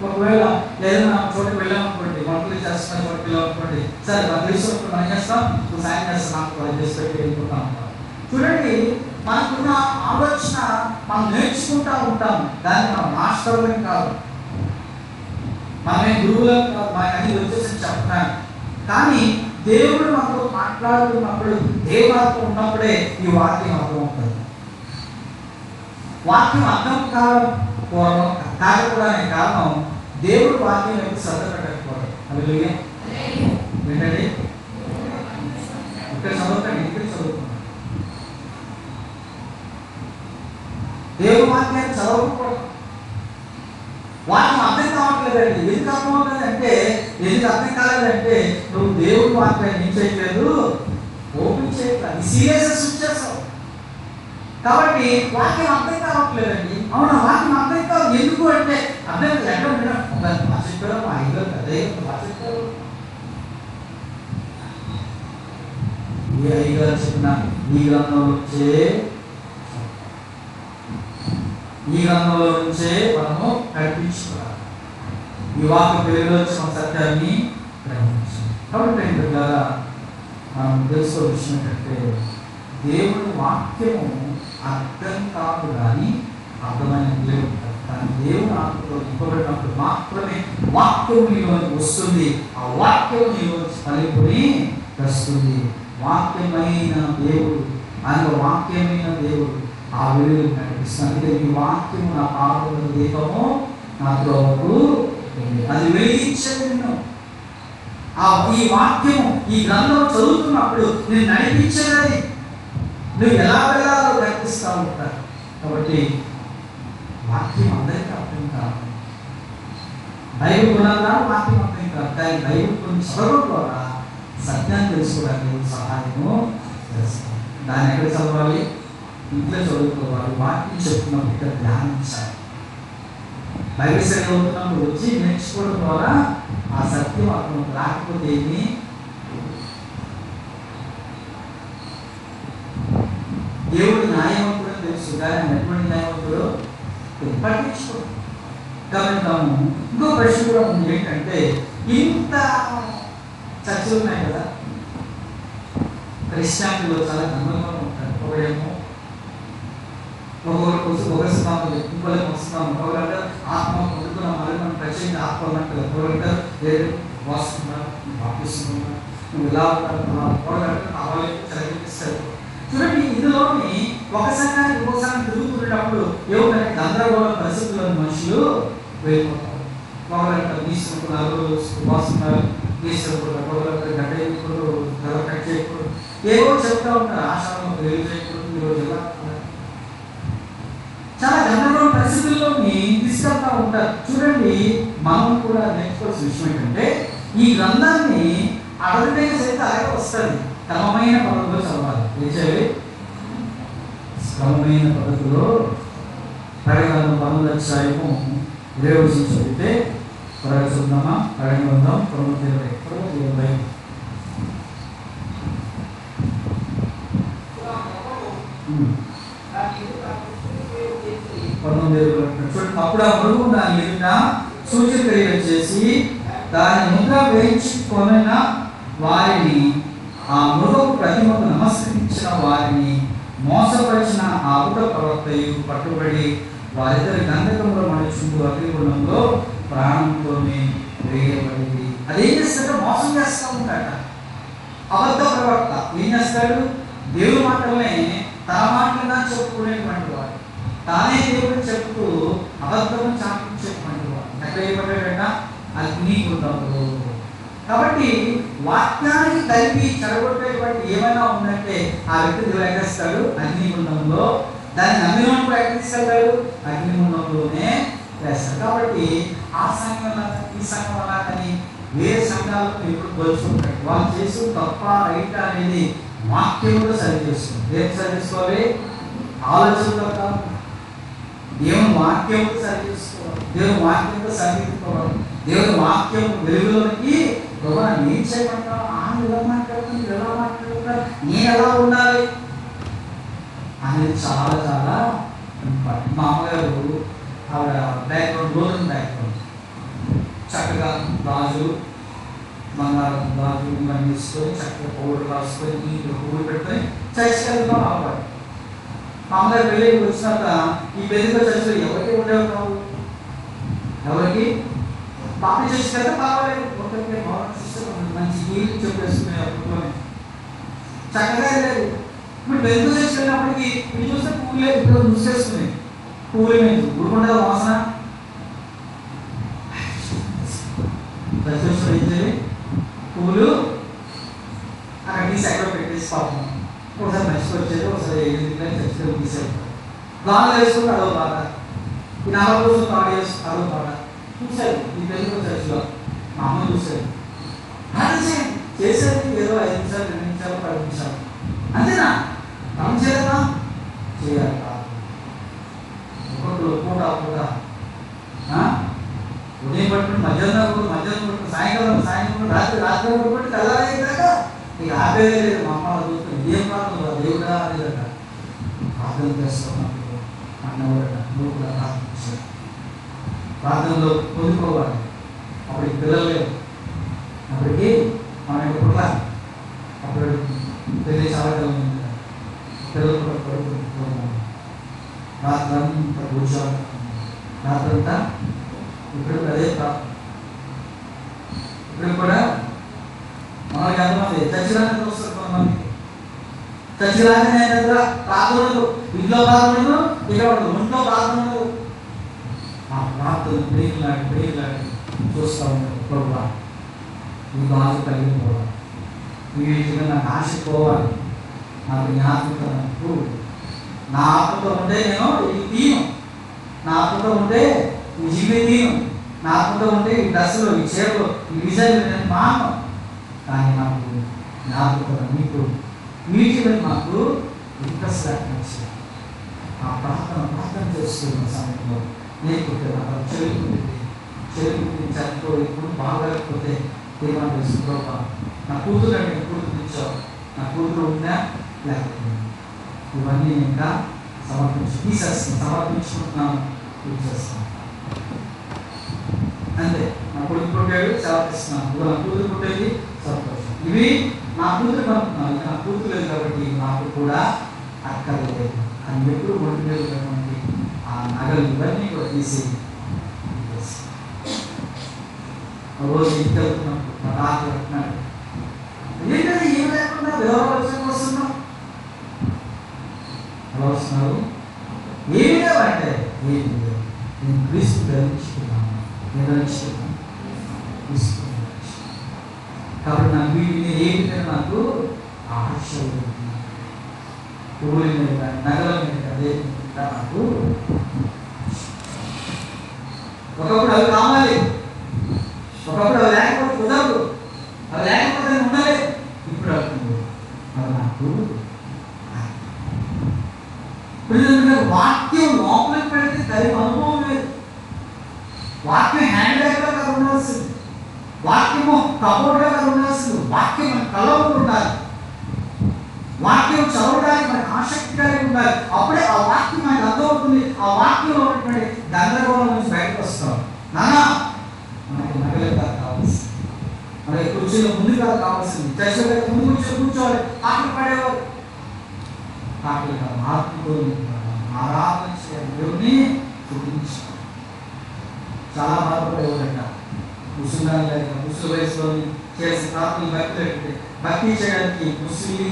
ఒకవేళ ఏదైనా చోటుకి వెళ్ళామనుకోండి, వంటలు చేస్తున్న చోటుకి వెళ్ళామనుకోండి, సరే మనం తెలుసుకుంటే మనం చేస్తాం, నువ్వు సాయం చేస్తాం, నాకు చేసి పెట్టి వెళ్ళిపోతాం అంటాం. చూడండి, మనకున్న ఆలోచన మనం నేర్చుకుంటూ ఉంటాం. దాన్ని మనం మాస్టర్లని కాదు, మనమే గురువులం కాదు, మనకి అన్ని వచ్చేసి చెప్తున్నాను. కానీ దేవుడు మనతో మాట్లాడుతున్నప్పుడు, దేవుడు ఉన్నప్పుడే ఈ వాక్యం అర్థం అవుతుంది. వాక్యం అర్థం కాకపోవడానికి కారణం దేవుడు వాక్యం యొక్క శ్రద్ధ పెట్టకపోవడం. హల్లెలూయా. ఏంటండి ఇక్కడ చదువుతాను, ఇక్కడ చదువుతున్నాను. దేవుడు వాక్యాన్ని చదవకపోవడం, వాక్యం అర్థం కావట్లేదండి. ఎందుకు అర్థం అవుతుంది అంటే, ఎందుకు అర్థం కాలేదంటే నువ్వు దేవుడి వాక్యాన్ని ఏం చేయట్లేదు, ఓపెన్ చేయట్లేదు, సీరియస్ చేస్తావు. కాబట్టి వాక్యం అర్థం కావట్లేదండి. అవునా, వాక్యం అర్థం కాదు. ఎందుకు అంటే అర్థం ఎక్కడ చెప్పారో మా ఐదు అదే చెప్పారు. ఈ అయ్యగారు చెప్పిన ఈ గ్రంథంలో నుంచే మనము నడిపించుకోవాలి. ఈ వాక్య పేరులో వచ్చిన సత్యాన్ని గ్రహించాలి. కాబట్టి ద్వారా మనం తెలుసుకో విషయం ఏంటంటే దేవుని వాక్యము అర్థం కాదు కానీ అర్థమైన దేవుడు. కానీ దేవుని ఆత్మతో నింపబడినప్పుడు మాత్రమే వాక్యం నీలోకి వస్తుంది. ఆ వాక్యం నీలోంచి పలుకుని వస్తుంది. వాక్యమైన దేవుడు, ఆయన వాక్యమైన దేవుడు ఆ వెలుగు నడిపిస్తుంది. ఈ వాక్యము నా పాపముల దీపము నా త్రోవకు, అది వెలిగించేది నిన్ను. ఈ వాక్యము ఈ గ్రంథం చదువుతున్నప్పుడు నేను నడిపించేది నువ్వు ఎలా వెళ్ళాలో ప్రయత్నిస్తూ ఉంటారు. కాబట్టి వాక్యం అందరికీ అర్థం కాదు. బైబిల్ కొనాలా వాక్యం అర్థం కాదు. కానీ బైబిల్ కొన్ని చదవడం ద్వారా సత్యాన్ని తెలుసుకోవడానికి సహాయము చేస్తాం. దాన్ని ఎక్కడ చదవాలి? ఇంట్లో చదువుకోవాలి. వాక్యం చెప్తున్నప్పుడు ఇక్కడ ధ్యానించాలి. బైబిల్ చదువుతున్నప్పుడు వచ్చి నేర్చుకోవడం ద్వారా ఆ సత్యం అర్థం రాకపోతే ఏమి దేవుడు న్యాయవంతుడు తెలుసు కానీ ఎటువంటి న్యాయవంతుడు పట్టించుకో. గమనిద్దాము. ఇంకో ప్రశ్న కూడా ఉంది ఏంటంటే, ఇంత చర్చలు ఉన్నాయి కదా, క్రిస్టియానిటీలో చాలా గంభీరంగా ఉంటారు. ఒకడేమో ఒక సిద్ధాంతం ఇంకోలేమో వస్తున్నాము, ఒకరంటే ఆత్మ పొందుతున్నాం, మళ్ళీ మనం ప్రత్యేక ఆత్మ అంటే ఒకరంటే లేదు వాస్తున్నారు, పాపిస్తున్నారు, నువ్వు ఇలా ఉంటారు, ఒకరంటే కావాలి చదివిస్తారు. చూడండి, ఇందులోని ఒక సంఘానికి ఇంకో సంఘం తిరుగుతున్నప్పుడు ఏమిటంటే గందరగోళ పరిస్థితుల్లో మనుషులు వెళ్ళిపోతారు. ఒకరంటే తీసుకుంటున్నారు, వాస్తున్నారు, తీసుకుంటున్నారు, ఒకరంటే గడ్డ చేయకూడదు, కట్ చేయకూడదు, ఏవో చెప్తా ఉంటారు. ఆశ్రమం వెలుగు చేయకూడదు, ఈరోజు ఎలా చాలా గందరగోళ పరిస్థితుల్లోని తీసుకెళ్తా ఉంటారు. చూడండి, మనం కూడా నేర్చుకోవాల్సిన విషయం ఏంటంటే ఈ గ్రంథాన్ని అడగడానికి సైతం అలాగే వస్తుంది. క్రమమైన పద్ధతిలో చదవాలి. ఏం చేయాలి? క్రమమైన పద్ధతిలో ప్రకటన 12వ అధ్యాయము 20వ వచనం చదివితే త్వరగా చూద్దామా? ప్రకటన గ్రంథం 19:20. అప్పుడు ఆ మృగం దాని ఎదుట సూచన క్రియలు చేసి దాని ముద్ర వేయించుకొనిన వారిని, ఆ మృగపు ప్రతిమకు నమస్కరించిన వారిని మోసపరిచిన ఆ అబద్ధ ప్రవక్తయు పట్టుబడి వారిద్దరి గంధకంలో మనుషులు అగ్నిగుండంలో ప్రాణంతోనే వేయబడింది. అదేం చేస్తాడో మోసం చేస్తూ ఉంటాడు. అబద్ధ ప్రవక్త ఏం చేస్తాడు? దేవుడి మాటలనే తన మాటలుగా చెప్పుకునేటువంటి వాడు, తానే దేవుడు చెప్తూ అబద్ధము చాటించేటువంటి వాడు. ఎక్కడ వేయబడ్డాడట? అగ్నిగుండంలో. కాబట్టి వాక్యానికి కలిపి చెడగొట్టేటువంటి ఏమైనా ఉందంటే ఆ వ్యక్తి దేవుడు ఎక్కడిస్తాడు? అగ్నిగుండంలో. దాన్ని నమ్మిన కూడా ఎక్కడ తీసుకెళ్తాడు? అగ్నిగుండంలోనే వేస్తాడు. కాబట్టి ఆ సంఘం ఈ సంఘం అలాగని వేరే సంఘాలకు ఎప్పుడు పోల్చుకుంటాడు. వాళ్ళు చేసి తప్ప రైట్ అనేది వాక్యంలో సరి చేస్తుంది. దేని సరి చేసుకోవాలి? ఆలోచనలో కాదు, దేవుని వాక్యంతో సరి చేసుకోవాలి. దేవుని వాక్యంతో సరిదిద్దుకోవాలి. దేవుని వాక్యం వెలుగులోకి ఏం చేయమంటావు? ఎలా మాట్లాడుతుంది, ఎలా మాట్లాడుతున్నారు, నేను ఎలా ఉండాలి అనేది చాలా చాలా ఇంపార్టెంట్. మా అమ్మగారు ఆవిడ బ్యాక్గ్రౌండ్ గోల్డెన్ బ్యాక్గ్రౌండ్, చక్కగా గాజు బంగారం గాజు ఇవన్నీ తీసుకొని చక్కగా పౌడర్ రాసుకొని నీళ్ళు పువ్వులు పెట్టుకొని చర్చికి వెళ్తాం. ఆవిడ మా అమ్మగారు వెళ్ళి వచ్చినాక ఈ పెద్దగా చర్చలో ఎవరికి ఉండేవి కావు, ఎవరికి బాగా చేసి కదా కావాలి. ఒకరికి మంచి నీళ్ళు చెప్పేసుకునే అప్పట్లోనే చక్కగా లేదు. ఇప్పుడు పెద్ద చేసి వెళ్ళినప్పటికీ మీరు చూస్తే పువ్వులు లేదు, ఇప్పుడు చూసేసుకునేది పువ్వులు మీద ఊరుకుండా వాసన పువ్వులు అక్కడ తీసి ఎక్కడ పెట్టేసి పాపం ఒకసారి మంచిగా వచ్చేది, ఒకసారి చర్చలో తీసేది. గాల్లో వేసుకుంటే అదో బాధ, ఈ 4 రోజులు తాడు వేసి అదో బాధ. చూశారు ఈ తెలుగు చర్చలో మా అమ్మ చూశారు. చేసేది ఏదో 5 నిమిషాలు 2 నిమిషాలు 10 నిమిషాలు అంతేనా? మనం చేయదా? చేయాలి కాదు. ఒకప్పుడు పూట ఉదయం పట్టుకుని మధ్యాహ్నం పట్టుకుని సాయంకాలం రాత్రి పట్టుకుంటే తెల్లారైందాక ఇక ఆపేదే లేదు. మా అమ్మ చూస్తుంది ప్రార్థనలో దేవుడా లేదట ప్రార్థన చేస్తున్నప్పుడు అన్నవాడట నువ్వు కూడా ప్రార్థించాడు. ప్రార్థనలో పొందుకోవాలి. అప్పటికి పిల్లలు లేవు, అప్పటికి మన యొక్క అప్పుడు పెళ్ళి చాలా కాలం పిల్లలు కూడా పడుకుంటున్నాము. రాత్రి అంతా కూర్చోవాలి, రాత్రంతా ఇప్పుడు అదే ప్రార్థన. ఇప్పుడు కూడా మనకి ఎంతమంది చచ్చిరాని వస్తారు, కొంతమంది చచ్చిరాని ప్రార్థనలు ఇంట్లో ప్రార్థనలు ఇక్కడ ఒంట్లో ప్రార్థనలు ఆ ప్రార్థన ప్రేమలాడి చూస్తూ ఉంటారు. ప్రభు నీకు ఆశ కలిగిపోవాలి, ఈ విధంగా నాకు ఆశ పోవాలి, నాకు జ్ఞాపకత నాకు నా ఆత్మతో ఉంటే నేను ఇది తీను, నా ఆత్మతో ఉంటే ఈ జీవి తీను, నా ఆత్మతో ఉంటే ఈ డ్రెస్సులు ఈ చీరలు ఈ విజయాలు నేను మాను. కానీ నాకు జ్ఞాపకత నీకు వీటిలో మాకు ఇంట్రెస్ట్ వచ్చాయి. ఆ ప్రార్థన చేస్తున్న సమయంలో లేకపోతే నాకు చెరుకు చనిపో ఇప్పుడు బాగలేకపోతే తీర్మానం చేస్తున్నా నా కూతురు అంటే కూతురు ఇచ్చావు, నా కూతురు ఉందా లేకపోతే ఇవన్నీ ఇంకా సమర్పించుకుంటున్నాను, తీసేస్తాను అంతే. నా కొడుకు పుట్టాడు సమర్పిస్తున్నాను, నా కూతురు పుట్టేది సంతోషం. ఇవి నా కూతురు కనుక్కున్నాను, నా కూతురు లేదు కాబట్టి నాకు కూడా అక్కర్లేదు అని ఎప్పుడు ఒంటి మీద ఉన్నటువంటి ఆ నగలు ఇవన్నీ కూడా తీసి రోజు ఇంటికి వెళ్తున్నప్పుడు మా తాత అంటున్నాడు, ఏంటంటే ఏం లేకుండా వివరాలు వస్తున్నావు, ఎలా వస్తున్నారు, ఏమి లేవంటే ఏమి లేదు, నేను క్రీస్తు ధరించుకున్నాను, కాబట్టి నాకు వీటిని ఏమిటంటే నాకు ఆశ పువ్వుల మీద కానీ నగల మీద అదే నాకు ఒకప్పుడు అవి కావాలి, ఒకప్పుడు అవి లేకపోతే కుదరదు, అవి లేకపోతే ఉండలేదు. ఇప్పుడు అవుతుంది అవి నాకు వాక్యం లోపలికి పెడితే దాని అనుభవం లేదు. వాక్యం హ్యాండ్ బ్యాగ్లో కదా ఉండాల్సింది, వాక్యము కబోర్డ్గా కదా ఉండాల్సింది. వాక్యం మన కళ్ళలో ఉండాలి, వాక్యం చదవడానికి మనకు ఆసక్తి కలిగి ఉండాలి. అప్పుడే ఆ వాక్యం మనకు అర్థమవుతుంది. ఆ వాక్యంలో ఉన్నటువంటి గందరగోళం నుంచి బయటకు వస్తాం. నానా మనకి నగలే కాదు కావాల్సింది, మనకి కుర్చీలో ముందు కాదు కావాల్సింది, చర్చలో ముందు కూర్చోవాలి. పాటలు పాడేవారు, పాటలు కాదు ఆత్మతో ఆరాధన చేయాలి, దేవుని చూపించాలి. చాలా బాధపడేవారంట ముసలి లేక ముసలి వయసులో చేసిన ప్రార్థనలు భక్తి చేయడానికి ముసలి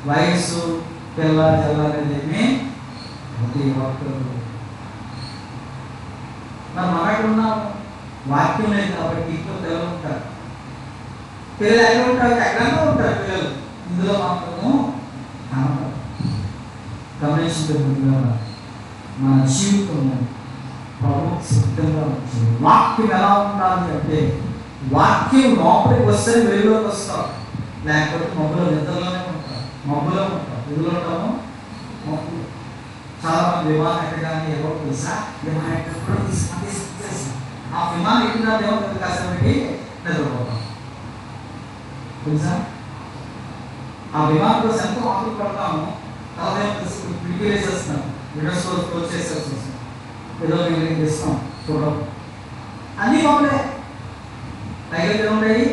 వయస్సు పిల్ల చల్లారనేమి ప్రతి ఒక్కరు మనం అక్కడ ఉన్నాము. వాక్యం లేదు కాబట్టి ఇంట్లో పిల్లలు ఉంటారు, పిల్లలు ఎక్కడ ఉంటారు, ఎక్కడన్నా ఉంటారు పిల్లలు, ఇందులో మాత్రము కనపడదు. గమనించిన మన జీవితంలో ప్రభు సిద్ధంగా వచ్చింది. వాక్యం ఎలా ఉండాలి అంటే వాక్యం లోపలికి వస్తే వెలుగులోకి వస్తాం, లేకపోతే మబ్బులో నిద్రలోనే ఉంటాం, మబ్బులో ఉంటాం. ఎందులో ఉంటాము? మబ్బులు. చాలా మంది విమానం ఎక్కగానే ఎవరో తెలుసా, విమానం ఎక్కడ ఆ విమానం ఎక్కిన దేవుడు కాసేపటికి నిద్రపోతాం తెలుసా. ఆ విమానం కోసం ఎంతో ఆకులు పడతాము, తర్వాత పిడికి వేసేస్తున్నాం, విడోస్ వచ్చేసేస్తున్నాం, ఏదో మేము చేస్తాం చూడడం అన్నీ బాగుండే పైగా ఉండేవి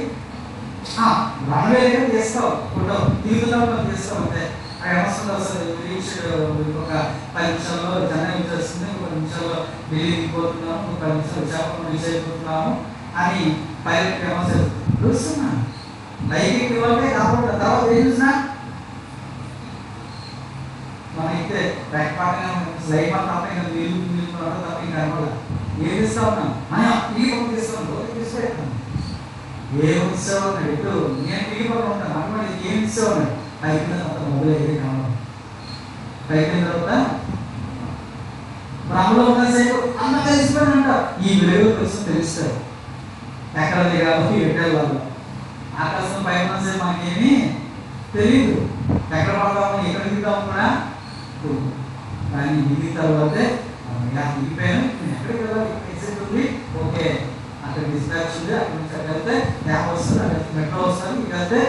రన్వే చేస్తావు ఫోటో తిరుగుతున్నప్పుడు చేస్తావు అంతే. అక్కడ ఏమొస్తుంది అసలు ఒక 10 నిమిషాల్లో చెన్నై నుంచి వస్తుంది, 1 నిమిషాల్లో ఢిల్లీ దిగిపోతున్నాము, 10 నిమిషాలు విశాఖపట్నం రీచ్ అయిపోతున్నాము అని పైలట్ ఏమొస్తుంది చూస్తున్నాను. పైకి ఇవ్వంటే కాబట్టి తర్వాత ఏం చూసినా మనైతే బ్యాక్ పార్ట్ స్లైడ్ పార్ట్ తప్ప ఇంకా నీళ్ళు తప్ప ఇంకా అనమాట ఏం ఇస్తా ఉన్నాను ఈ పంపిస్తాను తీసుకెళ్తాను. ఏం ఇస్తామన్నాడు ఎప్పుడు నేను దిగిపోతూ ఉంటాను అనుకోండి, ఏం ఇస్తామన్నాడు పైకి తర్వాత మొబైల్ ఏది కావాలి పైకి తర్వాత అమలో ఉన్నసేపు అన్న తెలిసిపోయి అంటారు. ఈ వెలుగు కోసం తెలుస్తారు ఎక్కడ దిగాలి ఎక్కడ వాళ్ళు. ఆకాశం పైన ఉన్నసేపు మనకేమీ తెలియదు, ఎక్కడ పడతాము ఎక్కడ దిగుతాము కూడా. కానీ దిగిన తర్వాతే దిగిపోయాను, నేను ఎక్కడికి వెళ్ళాలి, ఎక్సైట్ ఉంది, ఓకే అక్కడ డిస్పాచ్ ఉంది, అక్కడ నుంచి అక్కడ వెళ్తే క్యాబ్ వస్తుంది, అక్కడ మెట్రో వస్తుంది, ఇక వెళ్తే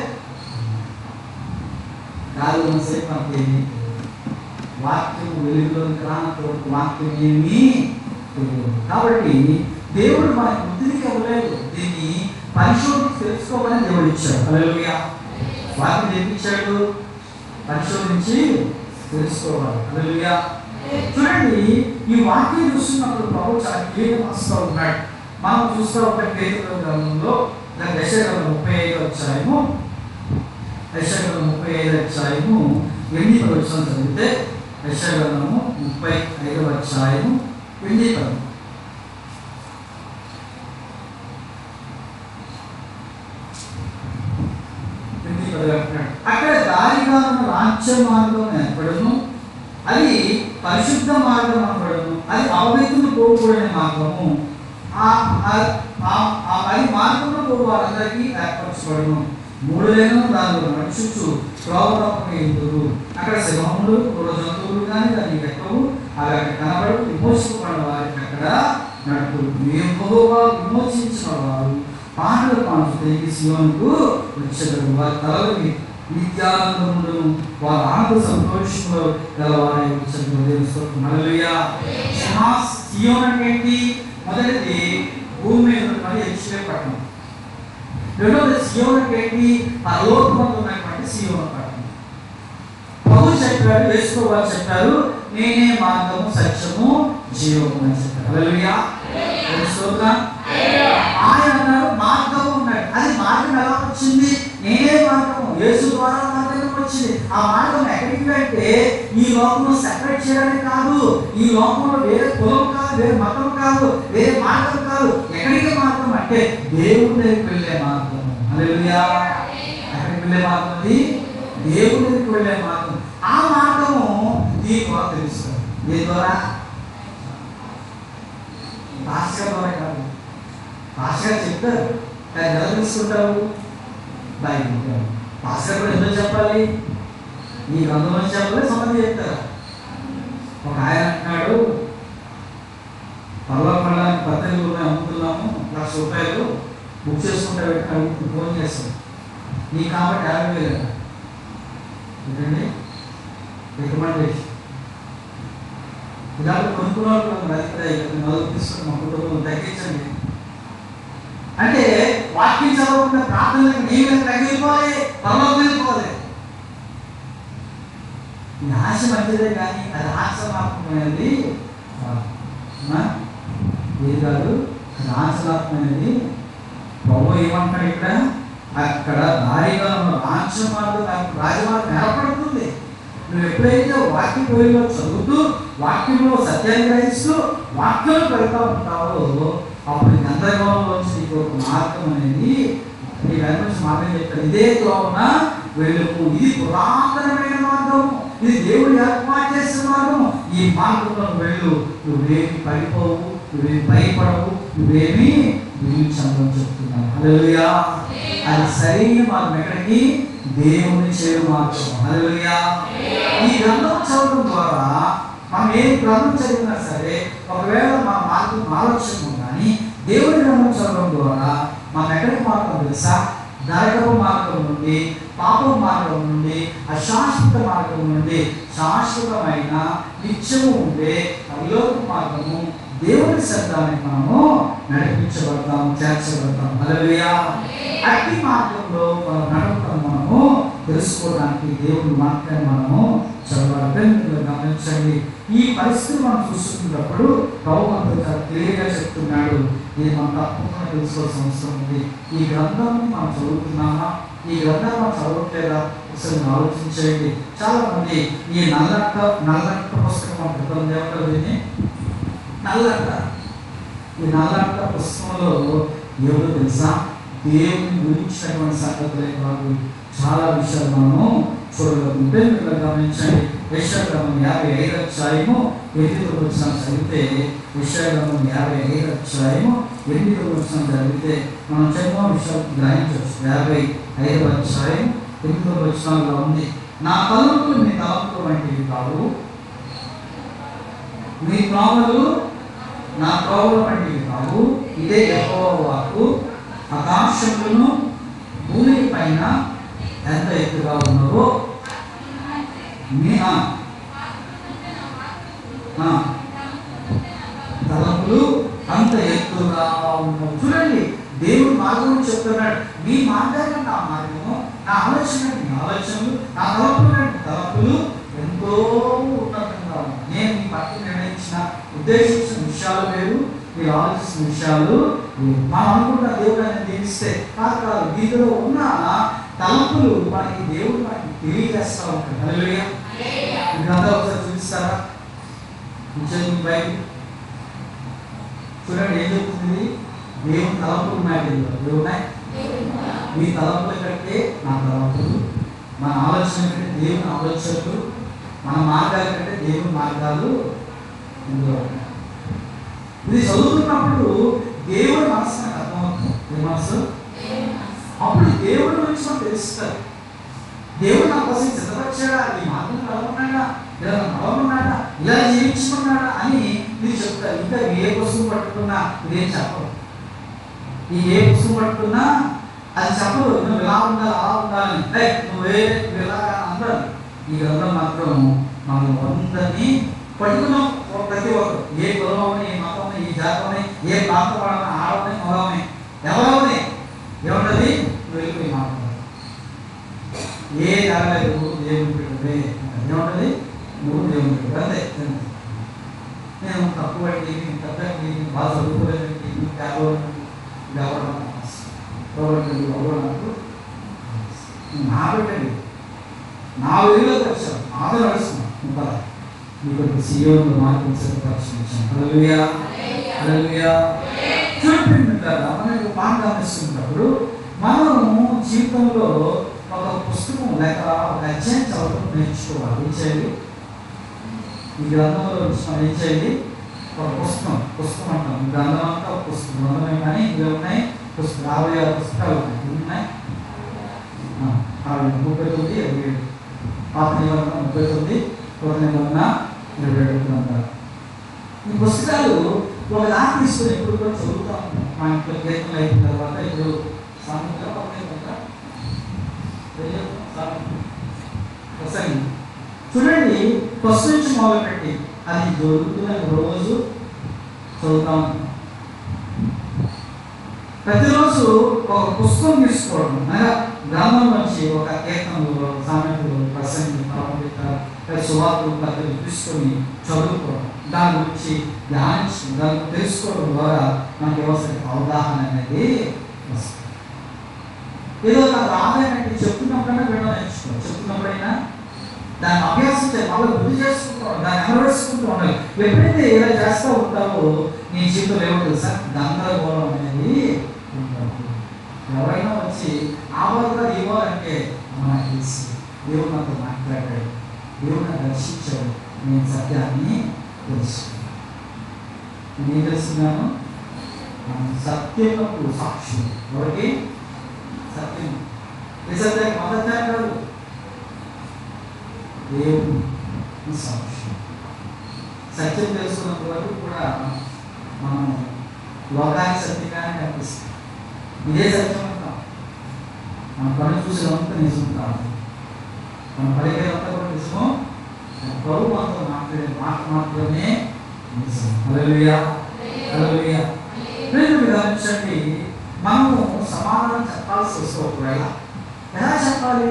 గాలి ఉన్నసేపు మనకి ఏమి వాక్యం వెలుగులోకి రానప్పుడు వాక్యం ఏమీ తెలియదు. కాబట్టి దేవుడు మనకి బుద్ధికి ఇవ్వలేదు, దీన్ని పరిశోధించి తెలుసుకోవాలని దేవుడు ఇచ్చాడు. హల్లెలూయా. వాక్యం నేర్పించాడు, పరిశోధించి తెలుసుకోవాలి. హల్లెలూయా. చూడండి, ఈ వాక్యం చూస్తున్నప్పుడు ప్రభు చాలా క్లియర్గా వస్తూ ఉన్నాడు. మనం చూస్తూ ఉంటే పేతురు గ్రంథంలో యెషయా 35వ అధ్యాయము 35వ అధ్యాయము 8వ వచనం చదివితే, యెషయా 35వ అధ్యాయము 8వ వచనం. అక్కడ దారిగా ఉన్న రాజ్య మార్గం ఏర్పడను, అది పరిశుద్ధ మార్గం అనబడను, అది అపవిత్రులు పోకూడని మార్గము, అది మార్గంలో పోవు వారందరికీ ఏర్పరచబడును. 3 లేనను దానిలో నడుచుచు త్రోవ తప్పక ఎందురు. అక్కడ సింహములు క్రూర జంతువులు కానీ దాన్ని ఎక్కవు, అవి అక్కడ కనబడు. విమోచింపబడిన వారికి అక్కడ నడుపు. యెహోవా విమోచించిన వారు పాటలు పాడుతూ సీయోనుకు వచ్చేదరు. వారి తలలు నిత్యానందమును, వారి ఆనంద సంతోషంలో గలవారై వచ్చేది. హల్లెలూయా. సీయోను అంటే ఏంటి? మొదటిది భూమి మీద ఉన్నటువంటి యెరూషలేము పట్టణం. రెండవది సీయోను అంటే ఏంటి? పరలోకమందు ఉన్నటువంటి సీయోను పట్టణం. ప్రభువు చెప్పాడు, యేసుప్రభువు చెప్పారు, నేనే మార్గము సత్యము జీవము అని చెప్పారు. హల్లెలూయా. ఆయన అన్నాడు మార్గము ఉన్నాడు. అది మార్గం ఎలా వచ్చింది? నేనే మార్గము, యేసు ద్వారా మార్గం వచ్చింది. ఆ మార్గం ఎక్కడికి అంటే ఈ లోకంలో సెపరేట్ చేయడానికి కాదు, ఈ లోకంలో వేరే కులం కాదు, వేరే మతం కాదు, వేరే మార్గం కాదు. ఎక్కడికి మార్గం అంటే దేవుడి దగ్గరికి వెళ్ళే మార్గం. హల్లెలూయా. ఎక్కడికి వెళ్ళే మార్గం? అది దేవుడి దగ్గరికి వెళ్ళే మార్గం. ఆ మార్గము దీని ద్వారా తెలుస్తుంది. దీని ద్వారా భాస్కర్ ద్వారా కాదు. భాస్కర్ చెప్తారు, కానీ ఎలా తెలుసుకుంటావు? బైబిల్. భాస్కర్ కూడా ఎందుకు చెప్పాలి? ఈ గ్రంథంలో చెప్పాలి, సమాధి చెప్తారు. ఒక ఆయన అంటున్నాడు, పర్వపడడానికి పత్రికలు అమ్ముతున్నాము, ₹1,00,000 బుక్ చేసుకుంటా పెట్టి ఫోన్ చేస్తాం. నీ కాబట్టి 50,000 ఏంటండి రికమెండేషన్. ఇలాంటి కొనుక్కున్న వాళ్ళు మొదలు తీసుకుని మా కుటుంబం తగ్గించండి అంటే వాక్యం చదవకుండా ప్రార్థనలకు నీళ్ళు తగ్గిపోవాలి, పరలోకం వెళ్ళిపోవాలి. ఈ ఆశ మంచిదే కానీ అది ఆశమాత్మైనది ఏది కాదు. అది ఆశమాత్మైనది. ప్రభు ఏమంటాడు ఇక్కడ? అక్కడ దారిగా ఉన్న రాజమార్గం ఏర్పడుతుంది. నువ్వు ఎప్పుడైతే వాక్యం పోయిలో చదువుతూ వాక్యంలో సత్యాన్ని గ్రహిస్తూ వాక్యంలో పెడతా ఉంటావో అప్పుడు గందరగోళంలో వచ్చి నీకు ఒక మార్గం అనేది నీ వెనక మార్గం చెప్తాడు. ఇదే త్రోవన వెళ్ళకు, ఇది పురాతనమైన మార్గము, ఇది దేవుడు ఏర్పాటు చేసిన మార్గము. ఈ మార్గంలో వెళ్ళు, నువ్వేమి పడిపోవు, నువ్వేమి భయపడవు, నువ్వేమి వీక్షణం చెప్తున్నావు. హల్లెలూయా. అది సరైన మార్గం. ఎక్కడికి? దేవుని చేరు మార్గం. హల్లెలూయా. ఈ గ్రంథం చదవడం ద్వారా మనం ఏ గ్రంథం చదివినా సరే, ఒకవేళ మా మార్గం ఆలోచన కానీ దేవుని గ్రంథం చదవడం ద్వారా మనం ఎక్కడికి మార్గం తెలుసా? నరకపు మార్గం నుండి, పాపం మార్గం నుండి, అశాశ్వత మార్గం నుండి శాశ్వతమైన నిత్యము ఉండే అవిలోక మార్గము దేవుని శబ్దాన్ని మనము నడిపించబడతాము, చేర్చబడతాము. హల్లెలూయా. అట్టి మార్గంలో మనం నడవడం మనము తెలుసుకోవడానికి దేవుని వాక్యాన్ని మనము చదవాలి. గమనించండి, ఈ పరిస్థితి మనం చూస్తున్నప్పుడు ప్రభు మనతో చాలా క్లియర్గా చెప్తున్నాడు. ఇది మనం తప్పకుండా తెలుసుకోవాల్సిన అవసరం ఉంది. ఈ గ్రంథాన్ని మనం చదువుతున్నామా? ఈ గ్రంథాన్ని మనం చదవట్లేదా? ఒకసారి ఆలోచించేయండి. చాలా మంది ఈ నల్లట్ట పుస్తకం మన క్రితం ఏమంటారు? దీన్ని నల్లట్ట. ఈ నల్లట్ట పుస్తకంలో ఎవరు తెలుసా? దేవుని గురించినటువంటి సంగతులే కాదు, చాలా విషయాలు మనము చూడగలుగుతుంటే మీరు గమనించండి. యెషయా గ్రంథం 55వ అధ్యాయము 8వ వచనం చదివితే, యెషయా గ్రంథం 55వ అధ్యాయము 8వ వచనం చదివితే మనం చాలా విషయాలు గ్రహించవచ్చు. 55వ అధ్యాయం 8వ వచనంలో ఉంది, నా తలంపులు మీ తలంపులు వంటివి కావు, మీ త్రోవలు నా త్రోవల వంటివి కావు. ఇదే యెహోవా వాక్కు. ఆకాశములను భూమి పైన ఎంత ఎత్తుగా ఉన్నవో తలంపులు అంత ఎత్తుగా ఉండవు. చూడండి, దేవుడు మార్గం చెప్తున్నాడు. మీ మార్గాన్ని నా మార్గము, నా ఆలోచన మీ ఆలోచనలు, నా తలంపులు ఎంతో ఉన్నతంగా ఉన్నాయి. నేను మీ పట్ల నిర్ణయించిన ఉద్దేశించిన విషయాలు వేరు, మీరు ఆలోచించిన విషయాలు వేరు. మనం అనుకుంటున్న దేవుడు అని దీవిస్తే కాదు, వీటిలో ఉన్న తలంపులు మనకి దేవుడు మనకి తెలియజేస్తూ ఉంటాడు. హల్లెలూయా. ఇదంతా ఒకసారి చూపిస్తారా? బైబిల్ చూడండి ఏం చెప్తుంది. దేవుని తలంపులు ఉన్నాయి. దేవున్నాయి. మీ తలంపుల కంటే నా తలంపులు, మన ఆలోచన కంటే దేవుని ఆలోచనలు, మన మార్గాల కంటే దేవుని మార్గాలు ఇందులో ఉన్నాయి. ఇది చదువుతున్నప్పుడు దేవుడి మనసు నాకు అర్థమవుతుంది. ఏ మనసు? అప్పుడు దేవుడి గురించి మనం తెలుస్తుంది. దేవుడు నా కోసం సిద్ధపరిచాడా, ఈ మార్గం నడవన్నాడా, ఇలా నడవన్నాడా, ఇలా జీవించుకున్నాడా అని మీరు చెప్తారు. ఇంకా ఏ పుస్తకం పట్టుకున్నా ఇదేం చెప్పరు. ఈ ఏ పుస్తకం పట్టుకున్నా అది చెప్పరు. నువ్వు ఇలా ఉండాలి, అలా ఉండాలని, నువ్వు ఇలా అందరు. ఈ గ్రంథం మాత్రం మనం అందరినీ పట్టుకున్నాం. ప్రతి ఒక్కరు ఏ కులమని, ఏ మతమని, ఏ జాతమని, ఏ ప్రాంతం వాడని, ఆడమని, మగమని, ఎవరవని ఏముంటది, నువ్వు వెళ్ళిపోయి మాట్లాడు. ఏ దాని నువ్వు దేవుని పెట్టే ఏముంటది, నువ్వు దేవుని పెట్టు అంతే. నేను తక్కువ పెద్ద బాగా చదువుకోలేదండి, నా పెట్టండి, నా వీళ్ళకి వచ్చాను, నాతో నడుస్తున్నాను. ఇంకా మీకు సీఎంలో మార్పు సిద్ధపరిచాను. హల్లెలూయా, హల్లెలూయా. చూడండి, మనం మాట గమనిస్తున్నప్పుడు మనము జీవితంలో ఒక పుస్తకం లేక ఒక అధ్యాయం చదవడం నేర్చుకోవాలి. ఏం చేయాలి? ఈ గ్రంథంలో మనం ఏం చేయాలి? ఒక పుస్తకం అంటాం. ఈ గ్రంథం అంతా ఒక పుస్తకం. గ్రంథమే కానీ ఇందులో ఉన్నాయి పుస్తకం 56 పుస్తకాలు ఉన్నాయి. 39, 27 పాత నిబంధన 39, కొత్త నిబంధన 27 గ్రంథాలు. ఈ పుస్తకాలు ఒక దాన్ని తీసుకుని ఎప్పుడు కూడా చదువుతాం. మా ఇంట్లో కీర్తనలు అయిన తర్వాత ఇప్పుడు చూడండి, ఫస్ట్ నుంచి మొదలుపెట్టి అది జరుగుతున్న రోజు చదువుతాం. ప్రతిరోజు ఒక పుస్తకం తీసుకోవడం, అనగా గ్రంథం నుంచి ఒక కీర్తనలు, సామెతలు, ప్రసంగి, సువార్తలు, కథలు తీసుకొని చదువుకోవడం, దాని గురించి ధ్యానించడం, దాన్ని తెలుసుకోవడం ద్వారా మనకి వ్యవసాయ అవగాహన అనేది వస్తుంది. ఏదో నాకు రాదంటే చెప్తున్నప్పుడైనా వినడం నేర్చుకోవాలి. చెప్తున్నప్పుడైనా దాన్ని అభ్యాసం చేయాలి, మళ్ళీ గుర్తు చేసుకుంటాం, దాన్ని అలవరుచుకుంటూ ఉండాలి. ఎప్పుడైతే ఇలా చేస్తూ ఉంటావో నీ జీవితంలో ఏమో తెలుసా, గందరగోళం అనేది ఉంటుంది. ఎవరైనా వచ్చి ఆవాలుగా ఇవ్వాలంటే మనకు తెలిసి దేవుడు నాతో మాట్లాడాడు, దేవుడు నాకు దర్శించాడు, నేను సత్యాన్ని తెలుసుకున్నాను. నేనేం తెలుసుకున్నాను? సత్యములకు సాక్షులు. ఎవరికి? సత్యం. ఏ సత్యానికి? మా సత్యాన్ని కాదు, దేవుని సాక్షి. సత్యం తెలుసుకున్నంత వరకు కూడా మనం లోకానికి సత్యంగానే కనిపిస్తాం. ఇదే సత్యం అంటాం. మన పని చూసేదంతా నిజం కాదు, మన పలికేదంతా కూడా నిజము. ప్రభు మనతో మాట్లాడే మాట మాత్రమే నిజం. హల్లెలూయా, హల్లెలూయా. మీరు గమనించండి, మనము సమాధానం చెప్పాల్సి వస్తే ఒకవేళ ఎలా చెప్పాలి?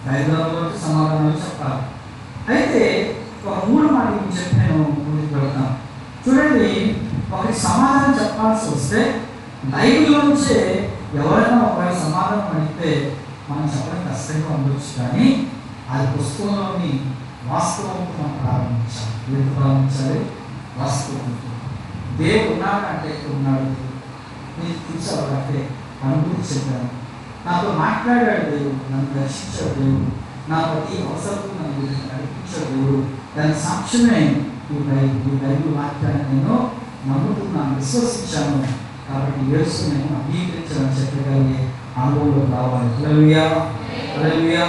బైబిల్లో సమాధానాలు చెప్పాలి. అయితే ఒక 3 మాటలు చెప్పి నేను ముందుకు వెళ్తాను. చూడండి, ఒకరికి సమాధానం చెప్పాల్సి వస్తే బైబిల్లో నుంచే ఎవరైనా ఒకవేళ సమాధానం అడిగితే మనం చెప్పడం కష్టంగా ఉండొచ్చు, కానీ అది పుస్తకంలోని వాస్తవంతో మనం ప్రారంభించాలి. ఎందుకు ప్రారంభించాలి? వాస్తవంతో. దేవుడు ఉన్నాడు అంటే ఇక్కడ ఉన్నాడు, నేను చూసావంటే అనుభూతి చెందాను, నాతో మాట్లాడాడు దేవుడు, నన్ను దర్శించాడు దేవుడు, నా ప్రతి అవసరం నన్ను నడిపించాడు దేవుడు. దాని సాక్ష్యమే ఈ బైబిల్ వాక్యాన్ని నేను నమ్ముతున్నాను, విశ్వసించాను. కాబట్టి యేసు నేను అంగీకరించాలని చెప్పగలిగే అనుభవంలో రావాలి. హల్లెలూయా, హల్లెలూయా.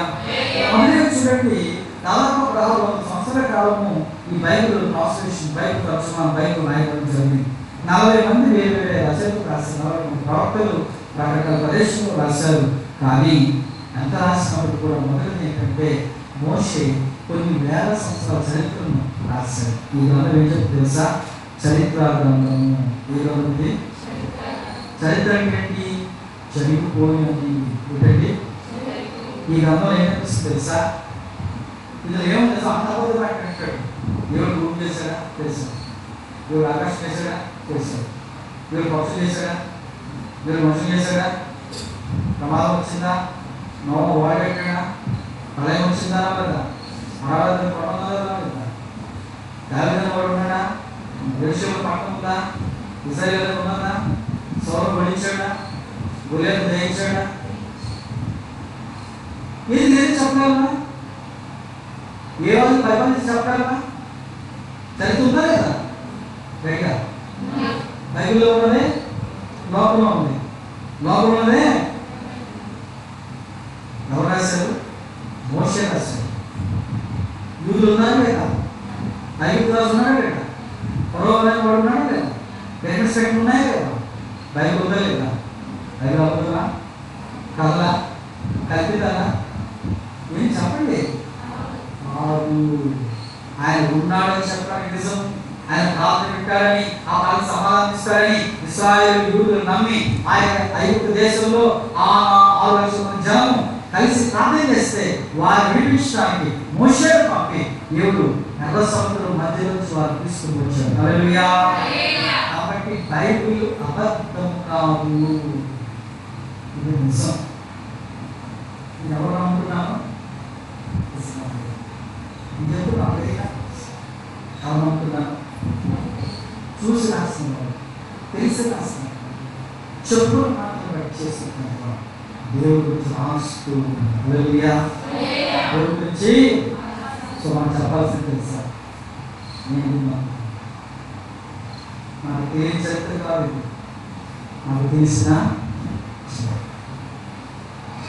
అందుకే చూడండి, దాదాపు 100 సంవత్సరాల కాలము ఈ బైబిల్ ట్రాన్స్లేషన్, బైబిల్ తర్జుమా, బైబిల్ రాయడం జరిగింది. 40 మంది వేరే వేరే రచయితలు రాశారు, 40 మంది ప్రవక్తలు రకరకాల ప్రదేశంలో రాశారు. కానీ ఎంత రాసినప్పుడు కూడా మొదటిది ఏంటంటే మోషే కొన్ని వేల సంవత్సరాల చరిత్రను రాశాడు. ఈ గ్రంథం ఏంటో తెలుసా? చరిత్ర గ్రంథము. ఈ గ్రంథం చరిత్ర ఏంటి? జరిగిపోయినది. ఏంటండి ఈ గ్రంథంలో ఏమనిపిస్తుంది తెలుసా? ఇందులో ఏమో తెలుసా? అంతపోతే అంటాడు. దేవుడు భూమి చేశాడా? తెలుసు. దేవుడు ఆకాశం చేశాడా? తెలుసు. దేవుడు పక్షులు చేశాడా? దేవుడు మనుషులు చేశాడా? ప్రమాదం వచ్చిందా? నోమ వాడబెట్టాడా? ప్రళయం వచ్చిందా? లేదా? మహారాజు కొనదా? దావిదైన వాడు ఉన్నాడా? దేశంలో పట్టణం ఉందా? ఇశ్రాయేలు ఉన్నదా? సౌలు పడించాడా? గుర్రెలు దయించాడా? ఇది నేను చెప్పగలనా? ఏ రోజు పరిపాలించి చెప్పగలనా? చరిత్ర ఉందా లేదా? రైగా బైబిల్లో ఉన్నదే లోకంలో ఉంది. లోకంలోనే ఎవరు రాశారు? మోషే రాశారు. యూదులు ఉన్నారు లేదా? ఐగుప్తు రాజు ఉన్నాడు లేదా? ఫరో అనే వాడు ఉన్నాడు లేదా? రికార్డ్స్ ఉన్నాయా లేదా? బైబిల్ ఉందా లేదా? బైబిల్ అవుతుందా? కథలా? కల్పితాలా? ఏం చెప్పండి. ఆయన ఉన్నాడని చెప్పడానికి నిజం. ఆయన ప్రార్థన పెట్టారని, ఆ వాళ్ళకి సమాధానం ఇస్తారని ఇశ్రాయేలు యూదులు నమ్మి ఆయన ఐగుప్తు దేశంలో 6 లక్షల మంది జనం కలిసి ప్రార్థన చేస్తే వారిని విడిపించడానికి మోషేను పంపి దేవుడు ఎర్ర సముద్రం మధ్య నుంచి వారు తీసుకుని వచ్చారు. హల్లెలూయా. కాబట్టి బైబిల్ అబద్ధం కాదు, ఇది నిజం. ఎవరు నమ్ముతున్నాను? ఇంకెప్పుడు నమ్మలేదా? ఎవరు నమ్ముతున్నాను? చూసి రాస్తున్నారు, తెలిసి రాస్తున్నారు, చెప్పులు మాత్రం బట్టి చేసుకుంటున్నారు. దేవుడి గురించి రాస్తూ దేవుడి గురించి సో మనం చెప్పాల్సింది తెలుసా? నేను నాకు తెలియని చరిత్ర కాదు, నాకు తెలిసిన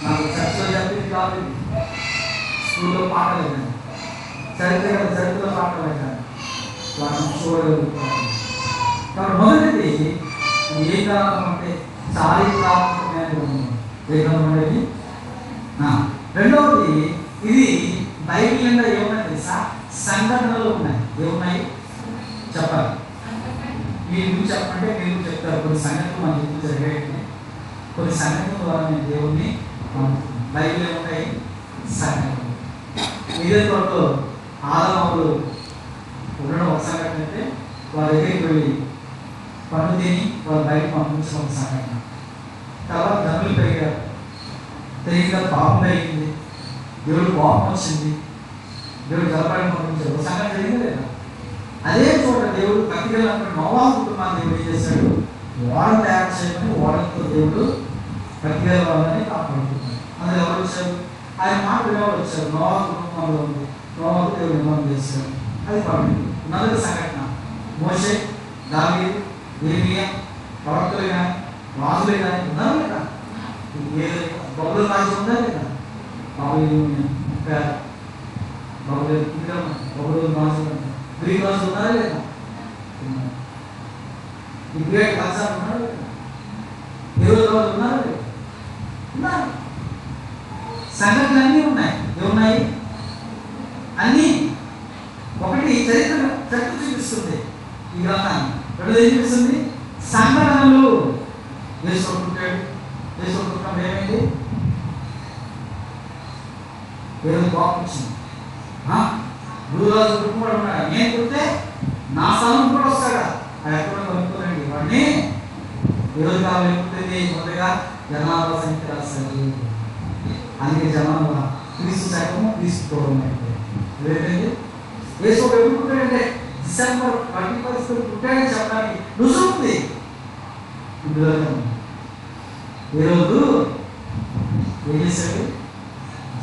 నాకు చర్చలో చెప్పింది కాదు, స్కూల్లో పాటలు కానీ చరిత్రలో పాటలు కానీ వాటిని చూడగలుగుతాను. కాబట్టి మొదటిది ఏ కారణం అంటే చారిత్రాత్మకమైన గ్రంథం. ఏ గ్రంథం అనేది? రెండవది ఇది బైబిల్ అంటే ఏమున్నాయి తెలుసా? సంఘటనలు ఉన్నాయి. ఏమున్నాయి చెప్పాలి. మీరు చెప్పంటే మీరు చెప్తారు. కొన్ని సంఘటనలు మన జీవితంలో జరిగాయి. కొన్ని సంఘటనల ద్వారా నేను దేవుణ్ణి బైబిల్ ఏముంటాయి? సంఘటనలు. ఇదే తోటలో ఆదాములు ఉండడం ఒక సంఘటన అయితే, వారి దగ్గరికి వెళ్ళి పండు తిని వాళ్ళు బయట పంపించిన ఒక సంఘటన. తర్వాత జనులు పెరిగారు, పెరిగిన పాపం పెరిగింది, దేవుడు కోపం వచ్చింది, దేవుడు జలపాలని పంపించారు. ఒక సంఘటన జరిగింది లేదా? అదే చోట దేవుడు పట్టుకెళ్ళినప్పుడు నోవా కుటుంబాన్ని దేవుడు ఏం చేశాడు? ఓడను తయారు చేయమని ఓడలతో దేవుడు పట్టుకెళ్ళ వాళ్ళని కాపాడుతున్నాడు. అందులో ఎవరు వచ్చారు? ఆయన మాట ఎవరు వచ్చారు? నోవా కుటుంబంలో ఉంది. నోవాకు దేవుడు నిర్మాణం చేశాడు. అది పడుతుంది. మొదటి సంఘటన మోషే, దావీదు, యిర్మీయా, ప్రవక్తలు కానీ రాజులే కానీ ఉన్నారు లేదా? బబులు రాజు ఉందా లేదా? బబులు రాజు, గ్రీక్ రాజు ఉన్నారా లేదా? ఈ గ్రేట్ రాజాలు ఉన్నారా లేదా? ఈరోజు రాజు ఉన్నారా లేదా? ఉన్నారు. సంఘటనలు అన్నీ ఉన్నాయి. ఏమున్నాయి? అన్నీ. ఒకటి చరిత్ర చూపిస్తుంది ఈ గ్రంథాన్ని. రెండోది ఏం చూపిస్తుంది? సంఘటనలు. దేశం పుట్టాడు, దేశం పుట్టడం ఏమైంది? ఏదో కోపం వచ్చింది. గురురాజు కుటుంబాడు ఉన్నాడు, నేను పుట్టితే నా స్థానం కూడా వస్తాడా? అది ఎక్కడ కనుక్కోనండి వాడిని. ఈరోజు కాలం ఏముంటుంది? మొదటిగా జనాభా సంఖ్య రాశారు. అందుకే జనాభా క్రీస్తు శాఖము తీసుకోవడం అయిపోయింది. యేసు ఎప్పుడు పుట్టాడంటే డిసెంబర్ 21 పుట్టాడని చెప్పడానికి రుజువు ఉంది. ఈరోజు ఏం చేశాడు?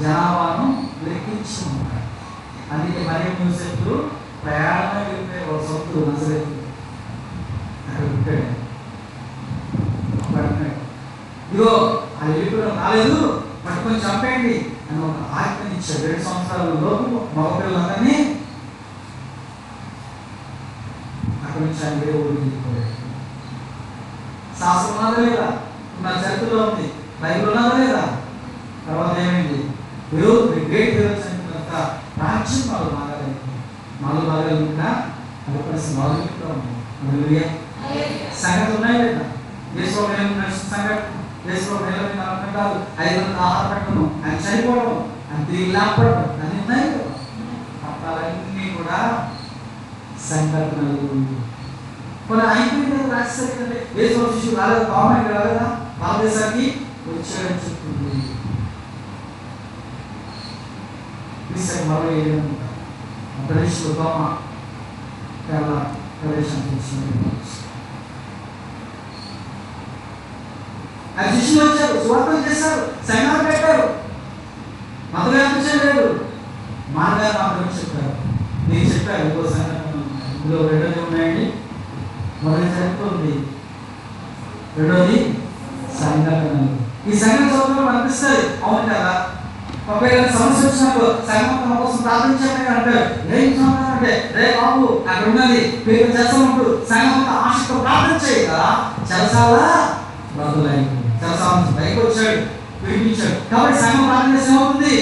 జనాభాను లెక్కించుకున్నాడు. అందుకే మరియ యూసెఫ్లు ప్రయాణమే వెళ్ళిపోయి ఒక సొంతు నజరేతు అక్కడ పుట్టాడు. ఇదిగో ఆ వెళ్ళిపోవడం రాలేదు, పట్టుకొని చంపేయండి అని ఒక ఆజ్ఞని ఇచ్చాడు. 2 సంవత్సరాల లోపు మగపిల్లలందరినీ అక్కడి నుంచి ఆయన వేరే ఊరికి వెళ్ళిపోయాడు. శాస్త్రం ఉన్నదా లేదా? నా చరిత్రలో ఉంది. బైబిల్ ఉన్నదా లేదా? తర్వాత ఏమైంది? గ్రేట్ హీరోస్ అయిన తర్వాత ఇంకా అది పరిస్థితి బాగుంటూ ఉంది. సంగతి ఉన్నాయి లేదా? దేశంలో సంగతి దేశంలో కాదు 500 ఆహార పట్టడం, ఆయన చనిపోవడం, ఆయన తిరిగి లేకపోవడం అన్నీ ఉన్నాయి కదా. పట్టాలన్నీ కూడా సంఘటనలు. కొన్ని అయిపోయింది రాజశేఖర్ దేశంలో శిశువు రాలేదు, కామెంట్ రాలేదా, భారతదేశానికి వచ్చాడని చెప్తుంది. మరో ప్రదేశంలో దోమ కేరళ ప్రదేశానికి వచ్చింది. ఆ శిష్యులు వచ్చారు, స్వార్థం చేశారు, సంఘాలు పెట్టారు, మతవ్యాప్తి చేయలేదు. మానగారు మా గురించి చెప్పారు. నేను చెప్పారు ఇంకో సంఘటన, ఇందులో రెండోది ఉన్నాయండి. మొదటి చరిత్రది, రెండోది సంఘటనలు. ఈ సంఘటన చదువులో అనిపిస్తుంది, అవును కదా. ఒకవేళ సమస్య వచ్చినప్పుడు సంఘం తమ కోసం ప్రార్థించండి అంటారు. ఏం అంటే రే బాబు అక్కడ ఉన్నది పేరు చేస్తామంటూ సంఘం ఆశతో ప్రార్థన చేయగా చెరసాలా బదులై చెరసాల నుంచి బయటకు వచ్చాడు, విడిపించాడు. కాబట్టి సంఘం ప్రార్థన చేస్తే ఏమవుతుంది?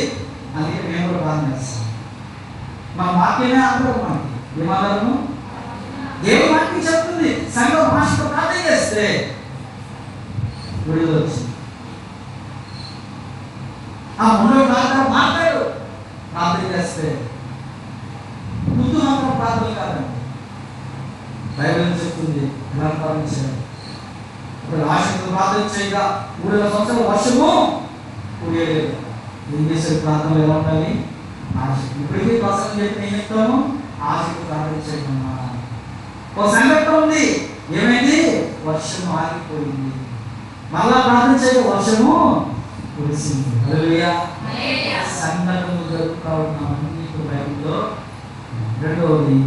అందుకే మేము కూడా ప్రార్థన చేస్తాం. మన వాక్యమే ఆధారం, మనకి ఏమాధారము? దేవుని వాక్యం చెప్తుంది. సంఘం భాషతో ప్రార్థన చేస్తే విడుదల వచ్చింది. ఆ మూడో మాట్లాడు ప్రార్థన చేస్తే ముందు మాత్రం ప్రార్థన కాదండి. బైబిల్ చెప్తుంది ఎలా ప్రార్థన చేయాలి. ఒక ఆశతో ప్రార్థన చేయగా 300 సంవత్సరాల వర్షము కురియలేదు. ఏం చేసే ప్రార్థనలు ఎలా ఉండాలి? ఆశ. ఇప్పటికీ ప్రసంగం చెప్పి ఏం చెప్తాము? ఆశతో ప్రార్థన చేయమన్నా. ఒక సంఘటన ఉంది, ఏమైంది? వర్షం ఆగిపోయింది. మళ్ళా ప్రార్థన చేయగా వర్షము కురిసింది. హల్లెలూయా. సంఘటనలు జరుగుతూ ఉన్నామని బైబిల్లో. రెండవది,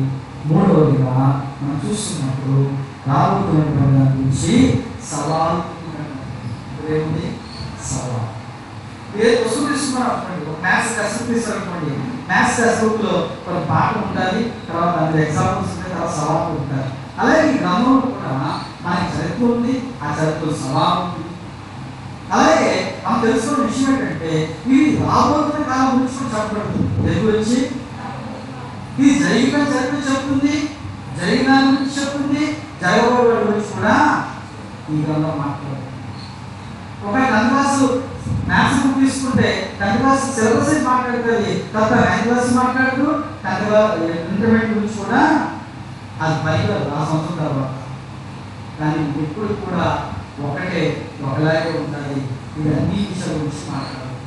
మూడవదిగా మనం చూస్తున్నప్పుడు రాబోతున్న దాని గురించి సవాల్. ఏముంది? సవాల్. ఏ వస్తువు తీసుకున్నాం అనుకోండి, ఒక మ్యాథ్స్ టెక్స్ట్ తీసుకోండి అనుకోండి. మ్యాథ్స్ టెక్స్ట్ బుక్ లో ఒక పాఠం ఉండాలి, తర్వాత అందులో ఎగ్జాంపుల్స్ ఉంటాయి, తర్వాత సవాళ్ళు ఉంటాయి. అలాగే ఈ గ్రంథంలో కూడా మనకి చరిత్ర ఉంది, ఆ చరిత్రలో సవాలు ఉంది. అలాగే మనం తెలుసుకున్న విషయం ఏంటంటే ఇది రాబోతున్న కాలం గురించి కూడా చెప్పబడుతుంది. దేని గురించి? ఇది జరిగిన చరిత్ర చెప్తుంది, జరిగిన గురించి చెప్తుంది, జరగబోయే గురించి కూడా ఈ గ్రంథం మాట్లాడుతుంది. ఒక 10th క్లాస్ మ్యాథ్స్ బుక్ తీసుకుంటే 10th క్లాస్ సిలబస్ మాట్లాడుతుంది, తర్వాత 9th క్లాస్ మాట్లాడుతూ 10th క్లాస్ ఇంటర్మీడియట్ గురించి కూడా అది పైగా ఆ సంవత్సరం తర్వాత. కానీ ఎప్పుడు కూడా ఒకలాగే ఉంటుంది. ఇది అన్ని విషయాల గురించి మాట్లాడాలి.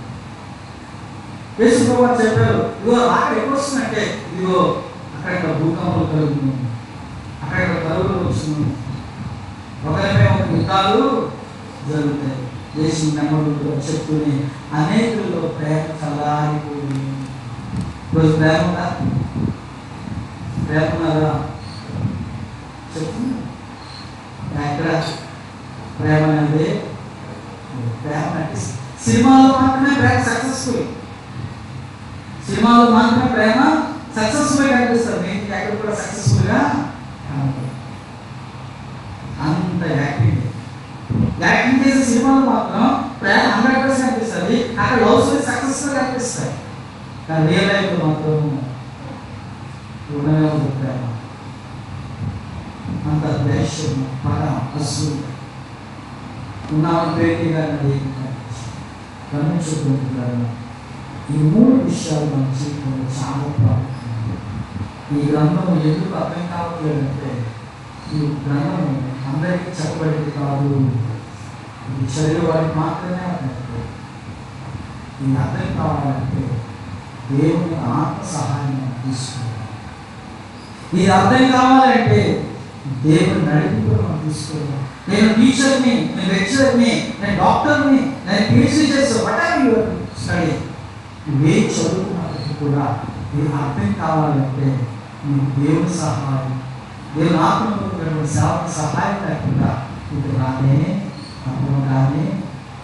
యేసు ప్రభువు చెప్పారు, ఇదిగో రాక ఎప్పుడు వస్తుందంటే ఇదిగో అక్కడ భూకంపాలు కలుగుతున్నాయి, అక్కడ కరువులు వస్తున్నాయి, ఒకరిపై ఒక యుద్ధాలు జరుగుతాయి. దేశం నెమ్మదులు చెప్తూనే అనేకుల్లో ప్రేమ చల్లారిపోయింది. ఈరోజు ప్రేమ ఉందా? ప్రేమ ఉన్నదా? చెప్తున్నా ఎక్కడ ప్రేమ అనేది? ప్రేమ అంటే సినిమాలో మాత్రమే ప్రేమ సక్సెస్ఫుల్, సినిమాలో మాత్రమే ప్రేమ సక్సెస్ఫుల్ గా కనిపిస్తుంది. నేను ఎక్కడ కూడా సక్సెస్ఫుల్ గా అంత యాక్టింగ్ చేసే సినిమాలో మాత్రం ప్రేమ 100% కనిపిస్తుంది, అక్కడ లవ్ స్టోరీ సక్సెస్ఫుల్ కనిపిస్తాయి. కానీ రియల్ లైఫ్ లో మాత్రం ఉండనే ఉంది ప్రేమ. అంత ద్వేషం, పగ, అసూయ ఉన్నామని గమనించుకుంటున్నారు. ఈ 3 విషయాలు మన జీవితంలో చాలా ప్రాముఖ్యమైనవి. ఈ గ్రంథం ఎందుకు అర్థం కావట్లేదంటే ఈ గ్రంథం అందరికీ చెప్పబడింది కాదు, ఇది చదివే వారికి మాత్రమే అర్థం. ఇది అర్థం కావాలంటే దేవుని ఆత్మ సహాయం తీసుకోవాలి. ఇది అర్థం కావాలంటే దేవుని నడిపి మనం తీసుకోవాలి. నేను టీచర్ని, నేను లెక్చరర్ని, నేను డాక్టర్ని, నేను పిహెచ్డీ చేస్తాను, వాట్ యువర్ స్టడీ, నువ్వేం చదువుకున్నప్పటికీ కూడా ఇది అర్థం కావాలంటే నీకు దేవుని సహాయం, దేవుని ఆత్మకు సేవకు సహాయం లేకుండా ఇది రానే అర్థంగానే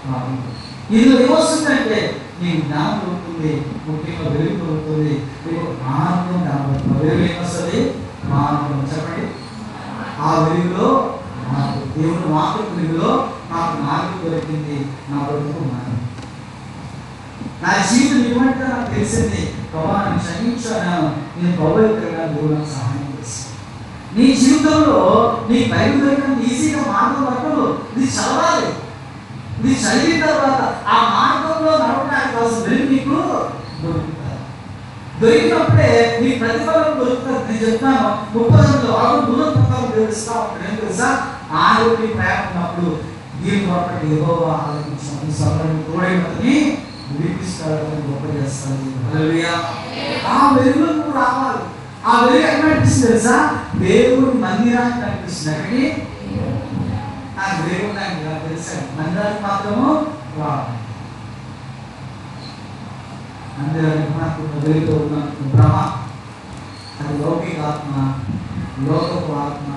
రాదు. ఇందులో ఏమొస్తుందంటే నీకు జ్ఞానం దొరుకుతుంది, ముఖ్యంగా వెలుగు దొరుకుతుంది, నీకు ఆనందం కనబడుతుంది. వెలుగు ఏమొస్తుంది? ఆనందం. చెప్పండి. ఆ వెలుగులో నాకు దేవుని వాక్య వెలుగులో నాకు మార్గం దొరికింది, నా బ్రతుకు మారింది, నా జీవితం ఇవ్వంటే నాకు తెలిసింది. ప్రభా నన్ను క్షమించాను, చూస్తున్నాను, నేను పవిత్రంగా దేవుడు సహాయం చేస్తాను. నీ జీవితంలో నీ బైబిల్ దొరకడం ఈజీగా మార్గం పట్టదు. ఇది చదవాలి. ఇది చదివిన తర్వాత ఆ మార్గంలో నడవడానికి కావాల్సిన వెలుగు నీకు దొరుకుతుంది. దొరికినప్పుడే నీ ప్రతిఫలం దొరుకుతుంది. నేను చెప్తాను, 30 అడుగులు దూరం ప్రకారం తెలుస్తా ఉంటాడు. ఏం తెలుసా? ఆరోగ్య ప్రయాణం ఉన్నప్పుడు దీని కొరకు యెహోవా ఆలోచించాను సభను తోడైనని విడిపిస్తాడని గొప్ప చేస్తాను. హల్లెలూయా. ఆ వెలుగులో నువ్వు రావాలి. ఆ వెలుగు ఎక్కడ కనిపిస్తుంది తెలుసా? దేవుని మందిరానికి కనిపిస్తుంది. అక్కడికి నాకు దేవుడు నాకు తెలుసా, మందిరానికి మాత్రము రావాలి. మందిరానికి నాకు వెలుగుతో ఉన్న భ్రమ, అది లౌకిక ఆత్మ, లోకపు ఆత్మ,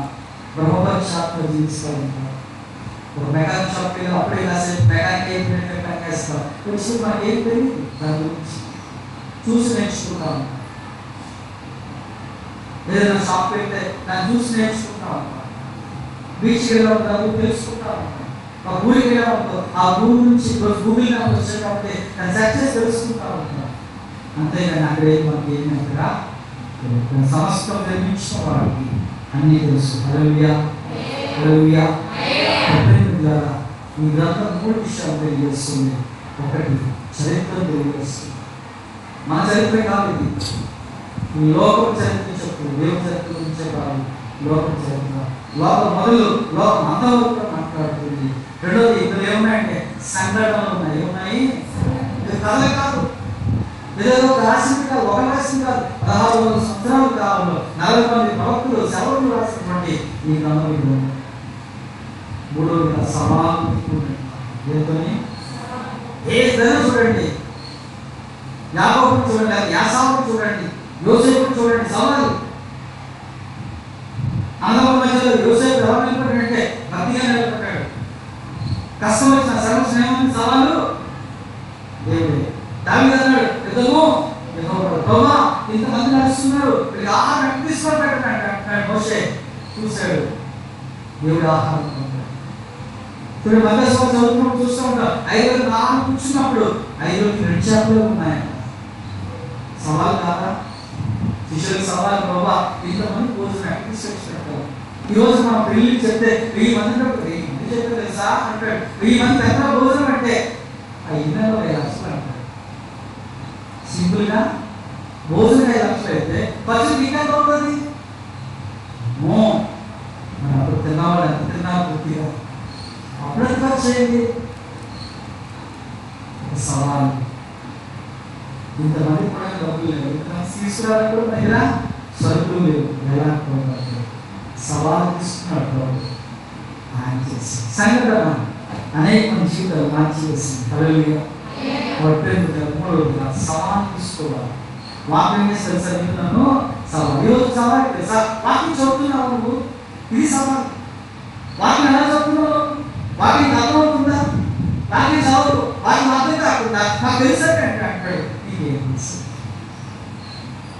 బ్రహ్మపక్షాత్మ జీవిస్తూ ఉంటారు. ఒక మెకానిక్ షాప్కి వెళ్ళి అప్పుడే కాసేపు మెకానిక్ అయిపోయినట్టు పనిచేస్తాం. తెలుసు మనకి ఏం తెలియదు, దాని గురించి చూసి నేర్చుకుంటా ఉంటాం. ఏదైనా షాప్ వెళ్తే దాన్ని చూసి నేర్చుకుంటా ఉంటాం. బీచ్కి వెళ్ళినప్పుడు తెలుసుకుంటా ఉంటాం. ఆ ఊరికి వెళ్ళినప్పుడు ఆ ఊరి నుంచి గూగుల్ మ్యాప్ వచ్చేటప్పుడు దాన్ని సెర్చ్ చేసి తెలుసుకుంటా ఉంటాం. అంతేగాని అక్కడ మనకి ఏమైనా సమస్తం నిర్మించిన వాడికి అన్నీ తెలుసు. హల్లెలూయా, హల్లెలూయా. ఈ గ్రంథం 3 విషయాలు తెలియజేస్తుంది. ఒకటి, చరిత్ర తెలియజేస్తుంది. మన చరిత్ర కాదు ఇది, ఈ లోకం చరిత్ర చెప్తుంది. దేవుని చరిత్ర గురించే కాదు, లోకం చరిత్ర. లోకం మొదలు లోకం అంతవరకు మాట్లాడుతుంది. రెండోది, ఇక్కడ ఏమున్నాయంటే సంఘటనలు ఉన్నాయి. ఏమున్నాయి? ఇది కథలు కాదు, ఏదో రాసింది కాదు, ఒక రాసింది కాదు. 1600 సంవత్సరాల కాలంలో 40 మంది ప్రవక్తులు సెలవులు రాసినటువంటి ఈ గ్రంథం. మూడోది సవాలు. ఏ చూడండి, యాకోబుని చూడండి, యాసావుని చూడండి, యోసేపుని చూడండి, సవాలు. అందరి మధ్యలో యోసేపు ఎవరు నిలబడ్డాడంటే భక్తిగా నిలబడ్డాడు. కష్టం వచ్చిన సర్వస్నేహం సవాలు దేవుడే. దావీదు అన్నాడు, యుద్ధము యెహోవా, ఇంతమంది నడుస్తున్నారు, వీళ్ళకి ఆహారం తీసుకొని పెట్టండి అంటాడు. మోషే చూశాడు, దేవుడు ఆహారం చూడండి. మధ్యస్థం చదువుతున్నప్పుడు చూస్తూ ఉంటాం, 5 ఆహారం కూర్చున్నప్పుడు 5 2 చేపలు ఉన్నాయి. సవాల్ కాదా? శిష్యులకు సవాల్, బాబా ఇంతమంది భోజనం తీసుకొచ్చినట్టు. ఈరోజు మనం పెళ్లి చెప్తే 1000 మంది చెప్పారు తెలుసా అంటాడు. 1000 మంది ఎంత భోజనం అంటే ఆ ఇళ్ళలో 5 లక్షలు అంటాడు. సింపుల్గా భోజనం 5 లక్షలు అయితే ఖర్చు ఇంకా అవుతుంది. మనం అప్పుడు తిన్నవాళ్ళు ఎంత తిన్నారు పూర్తిగా, అప్పుడు ఎంత ఖర్చు అయ్యింది. సవాలు. ఇంతమంది కూడా డబ్బులు లేవు, ఇంతమంది తీసుకురావడం కూడా దగ్గర సరుకులు లేవు. ఎలా సవాలు తీసుకున్నాడు ఆయన చేసి సంఘటన అనేక మంది జీవితాలు మార్చివేసింది. హల్లెలూయా. సవాలు తీసుకోవాలి. వాక్యం తెలుసా? సవాల్. ఈరోజు సవాల్ తెలుసా? వాక్యం చదువుతున్నావు నువ్వు, ఇది సవాల్. వాక్యం ఎలా చదువుతున్నావు? వాక్యం అర్థమవుతుందా? వాక్యం చదువు, వాక్యం అర్థం కాకుండా నాకు తెలుసా అంటాడు. నీకేం తెలుసు?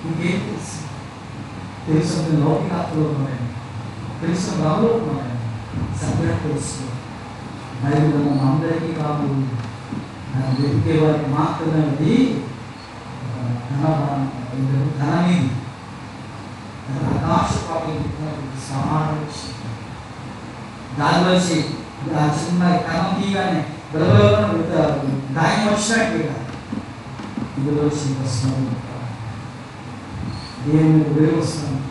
నీకేం తెలుసు? తెలుసు లౌకికాత్మలో ఉన్నాయి, తెలుసు రాములో ఉన్నాయి. సభ్యులకు తెలుసు. బైబిల్ అందరికీ కాదు, వెతికే వారికి మాత్రమే అది ధనమీది ఆకాశ సమానం. దాని వచ్చి ఆ చిన్న కణం తీయగానే దాన్ని వచ్చినట్టు ఇందులో వస్తున్నాడు. దేవుని వేరు వస్తున్నాడు,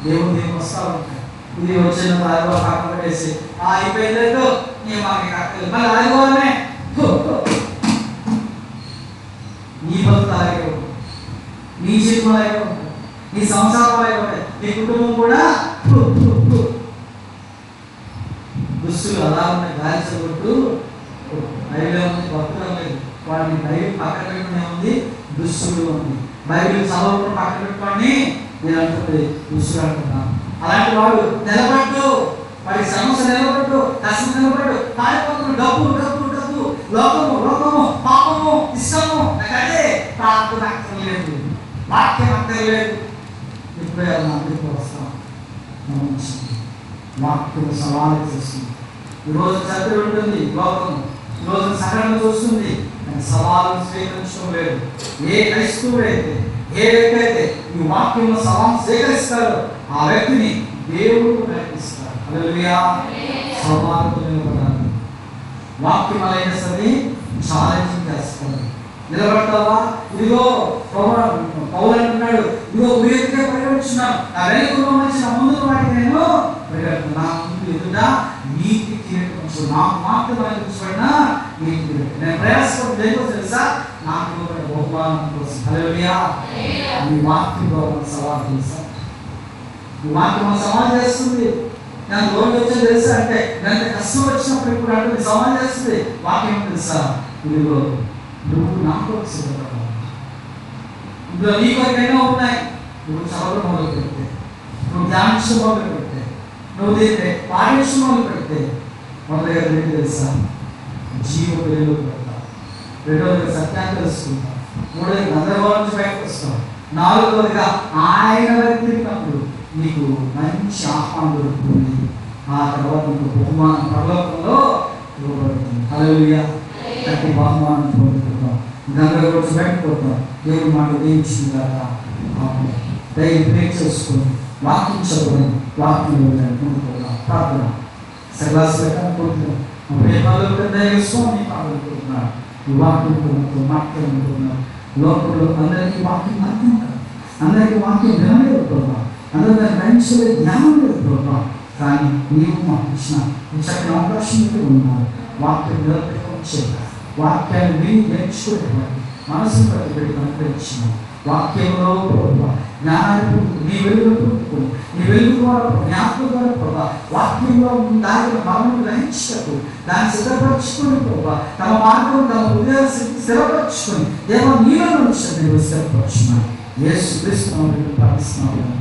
దేవుని వస్తా ఉంటాయి. ఇది వచ్చిన పక్కన పెట్టేసి అయిపోయిందో నీ మాకు కట్టలేదు, మళ్ళీ ఆదివారమే నీ బతుకు అలాగే ఉంటుంది, నీ జీవితం అలాగే ఉంటుంది, నీ సంసారం అలాగే ఉంటుంది, నీ కుటుంబం కూడా దుస్తులు అలా ఉన్నాయి. గాలి చదువుతూ బైబిల్ ఉంది, భక్తులు లేదు. వాడిని బైబిల్ పక్కన పెట్టుకునే ఉంది, దుస్తులు ఉంది. బైబిల్ చదవకుండా పక్కన పెట్టుకోండి నేను అంటుంది దుస్తులు అంటున్నాను. అలాంటి వాడు నిలబడ్డు, వాడి సమస్య నిలబడ్డు, కష్టం నిలబడ్డు, కాలిపోతున్న డబ్బు డబ్బు డబ్బు, లోకము లోకము, పాపము ఇష్టము, అదే ప్రార్థన అక్కర్లేదు, వాక్యం అక్కర్లేదు. ఇప్పుడే అందరికీ వస్తాం. వాక్యం సవాలు చేస్తుంది. ఈరోజు చదివి ఉంటుంది లోకము, ఈరోజు సంఘటన చూస్తుంది, సవాలు స్వీకరించడం లేదు. ఏ క్రైస్తవుడైతే ఏ వ్యక్తి అయితే ఈ వాక్యంలో సవాల్ స్వీకరిస్తారు, ఆ వ్యక్తిని దేవుడు ప్రయత్నిస్తారు. హల్లెలూయా. సవాలుతో నిలబడాలి. వాక్యం అలా అయినా సరే ఛాలెంజింగ్ చేస్తారు. నిలబడతావా? ఇదిగో పౌలు అంటున్నాడు, ఇదిగో ఉయర్తిగా పరిగణించున్నాను, నా వెనుక మంచి నా ముందు వాటికి నేను పరిగెడుతున్నాను. నా ముందు ఎదుట నీతి కిరీటం, నాకు మాత్రం పరిగణించబడిన నీతి కిరీటం. నేను ప్రయాసపడి దేనికో తెలుసా? నాకు ఇవ్వబడిన బహుమానం కోసం. హల్లెలూయా. ఈ వాక్యం ద్వారా సవాల్ తెలుసా? ఈ వాక్యం సవాల్ చేస్తుంది. నేను దూరం వచ్చాను తెలుసా అంటే, ఎంత కష్టం వచ్చినప్పుడు ఇప్పుడు అంటే సవాల్ చేస్తుంది. వాక్యం తెలుసా? ఇదిగో నువ్వు నాకు సిద్ధపడాలి. ఇందులో నీ కొరకైనా ఉన్నాయి. నువ్వు చదవడం మొదలు పెడితే, నువ్వు ధ్యానించడం మొదలు పెడితే, నువ్వు దీన్ని పాటించడం మొదలు పెడితే, మొదలుగా ఏంటి తెలుసా? జీవ వెలుగులోకి వెళ్తావు. రెండవదిగా సత్యాన్ని తెలుసుకుంటావు. మూడవది గందరగోళం నుంచి బయటకు వస్తావు. నాలుగవదిగా ఆయన వ్యక్తినప్పుడు నీకు మంచి ఆహ్వానం దొరుకుతుంది. ఆ తర్వాత నీకు బహుమానం పరలోకంలో ఇవ్వబడుతుంది. హల్లెలూయా. ప్రతి బహుమానం పొందుకుంటాం. గందరగోళం బయటపోతాం. దేవుడు మాట ఉదయించింది కదా. దైవం ప్రేమ చేసుకొని వాక్యం చదవని వాక్యం పొందుకుంటాం. ప్రార్థన సర్వాస్ పెట్టాలనుకుంటున్నాం. ప్రేమలో దైవస్వామి పాల్గొంటున్నాడు. ఈ వాక్యం మాట్లాడుకుంటున్నాం. లోకంలో అందరికీ వాక్యం అర్థం కాదు, అందరికీ వాక్యం వినలేదు ప్రభావ, అందరూ దాన్ని గ్రహించలే జ్ఞానం లేదు ప్రభావ. కానీ నీవు మాకు ఇచ్చిన చక్కని అవకాశం ఉన్నారు. వాక్యం నిలబెట్టుకొని వాక్యాన్ని విని నేర్చుకునేవాడు మనసును ప్రతిపెట్టి అనుగ్రహించిన వాక్యంలో ప్రభావ జ్ఞానాన్ని నీ వెలుగును పొందుకొని, నీ వెలుగు ద్వారా జ్ఞాపకం ద్వారా ప్రభావ వాక్యంలో దాని మరణం గ్రహించటకు దాన్ని సిద్ధపరచుకొని ప్రభావ తమ మార్గం తమ హృదయ స్థిరపరచుకొని దేవ నీలో నుంచి స్థిరపరచున్నాను. యేసు క్రీస్తు నామములో ప్రార్థిస్తున్నాను.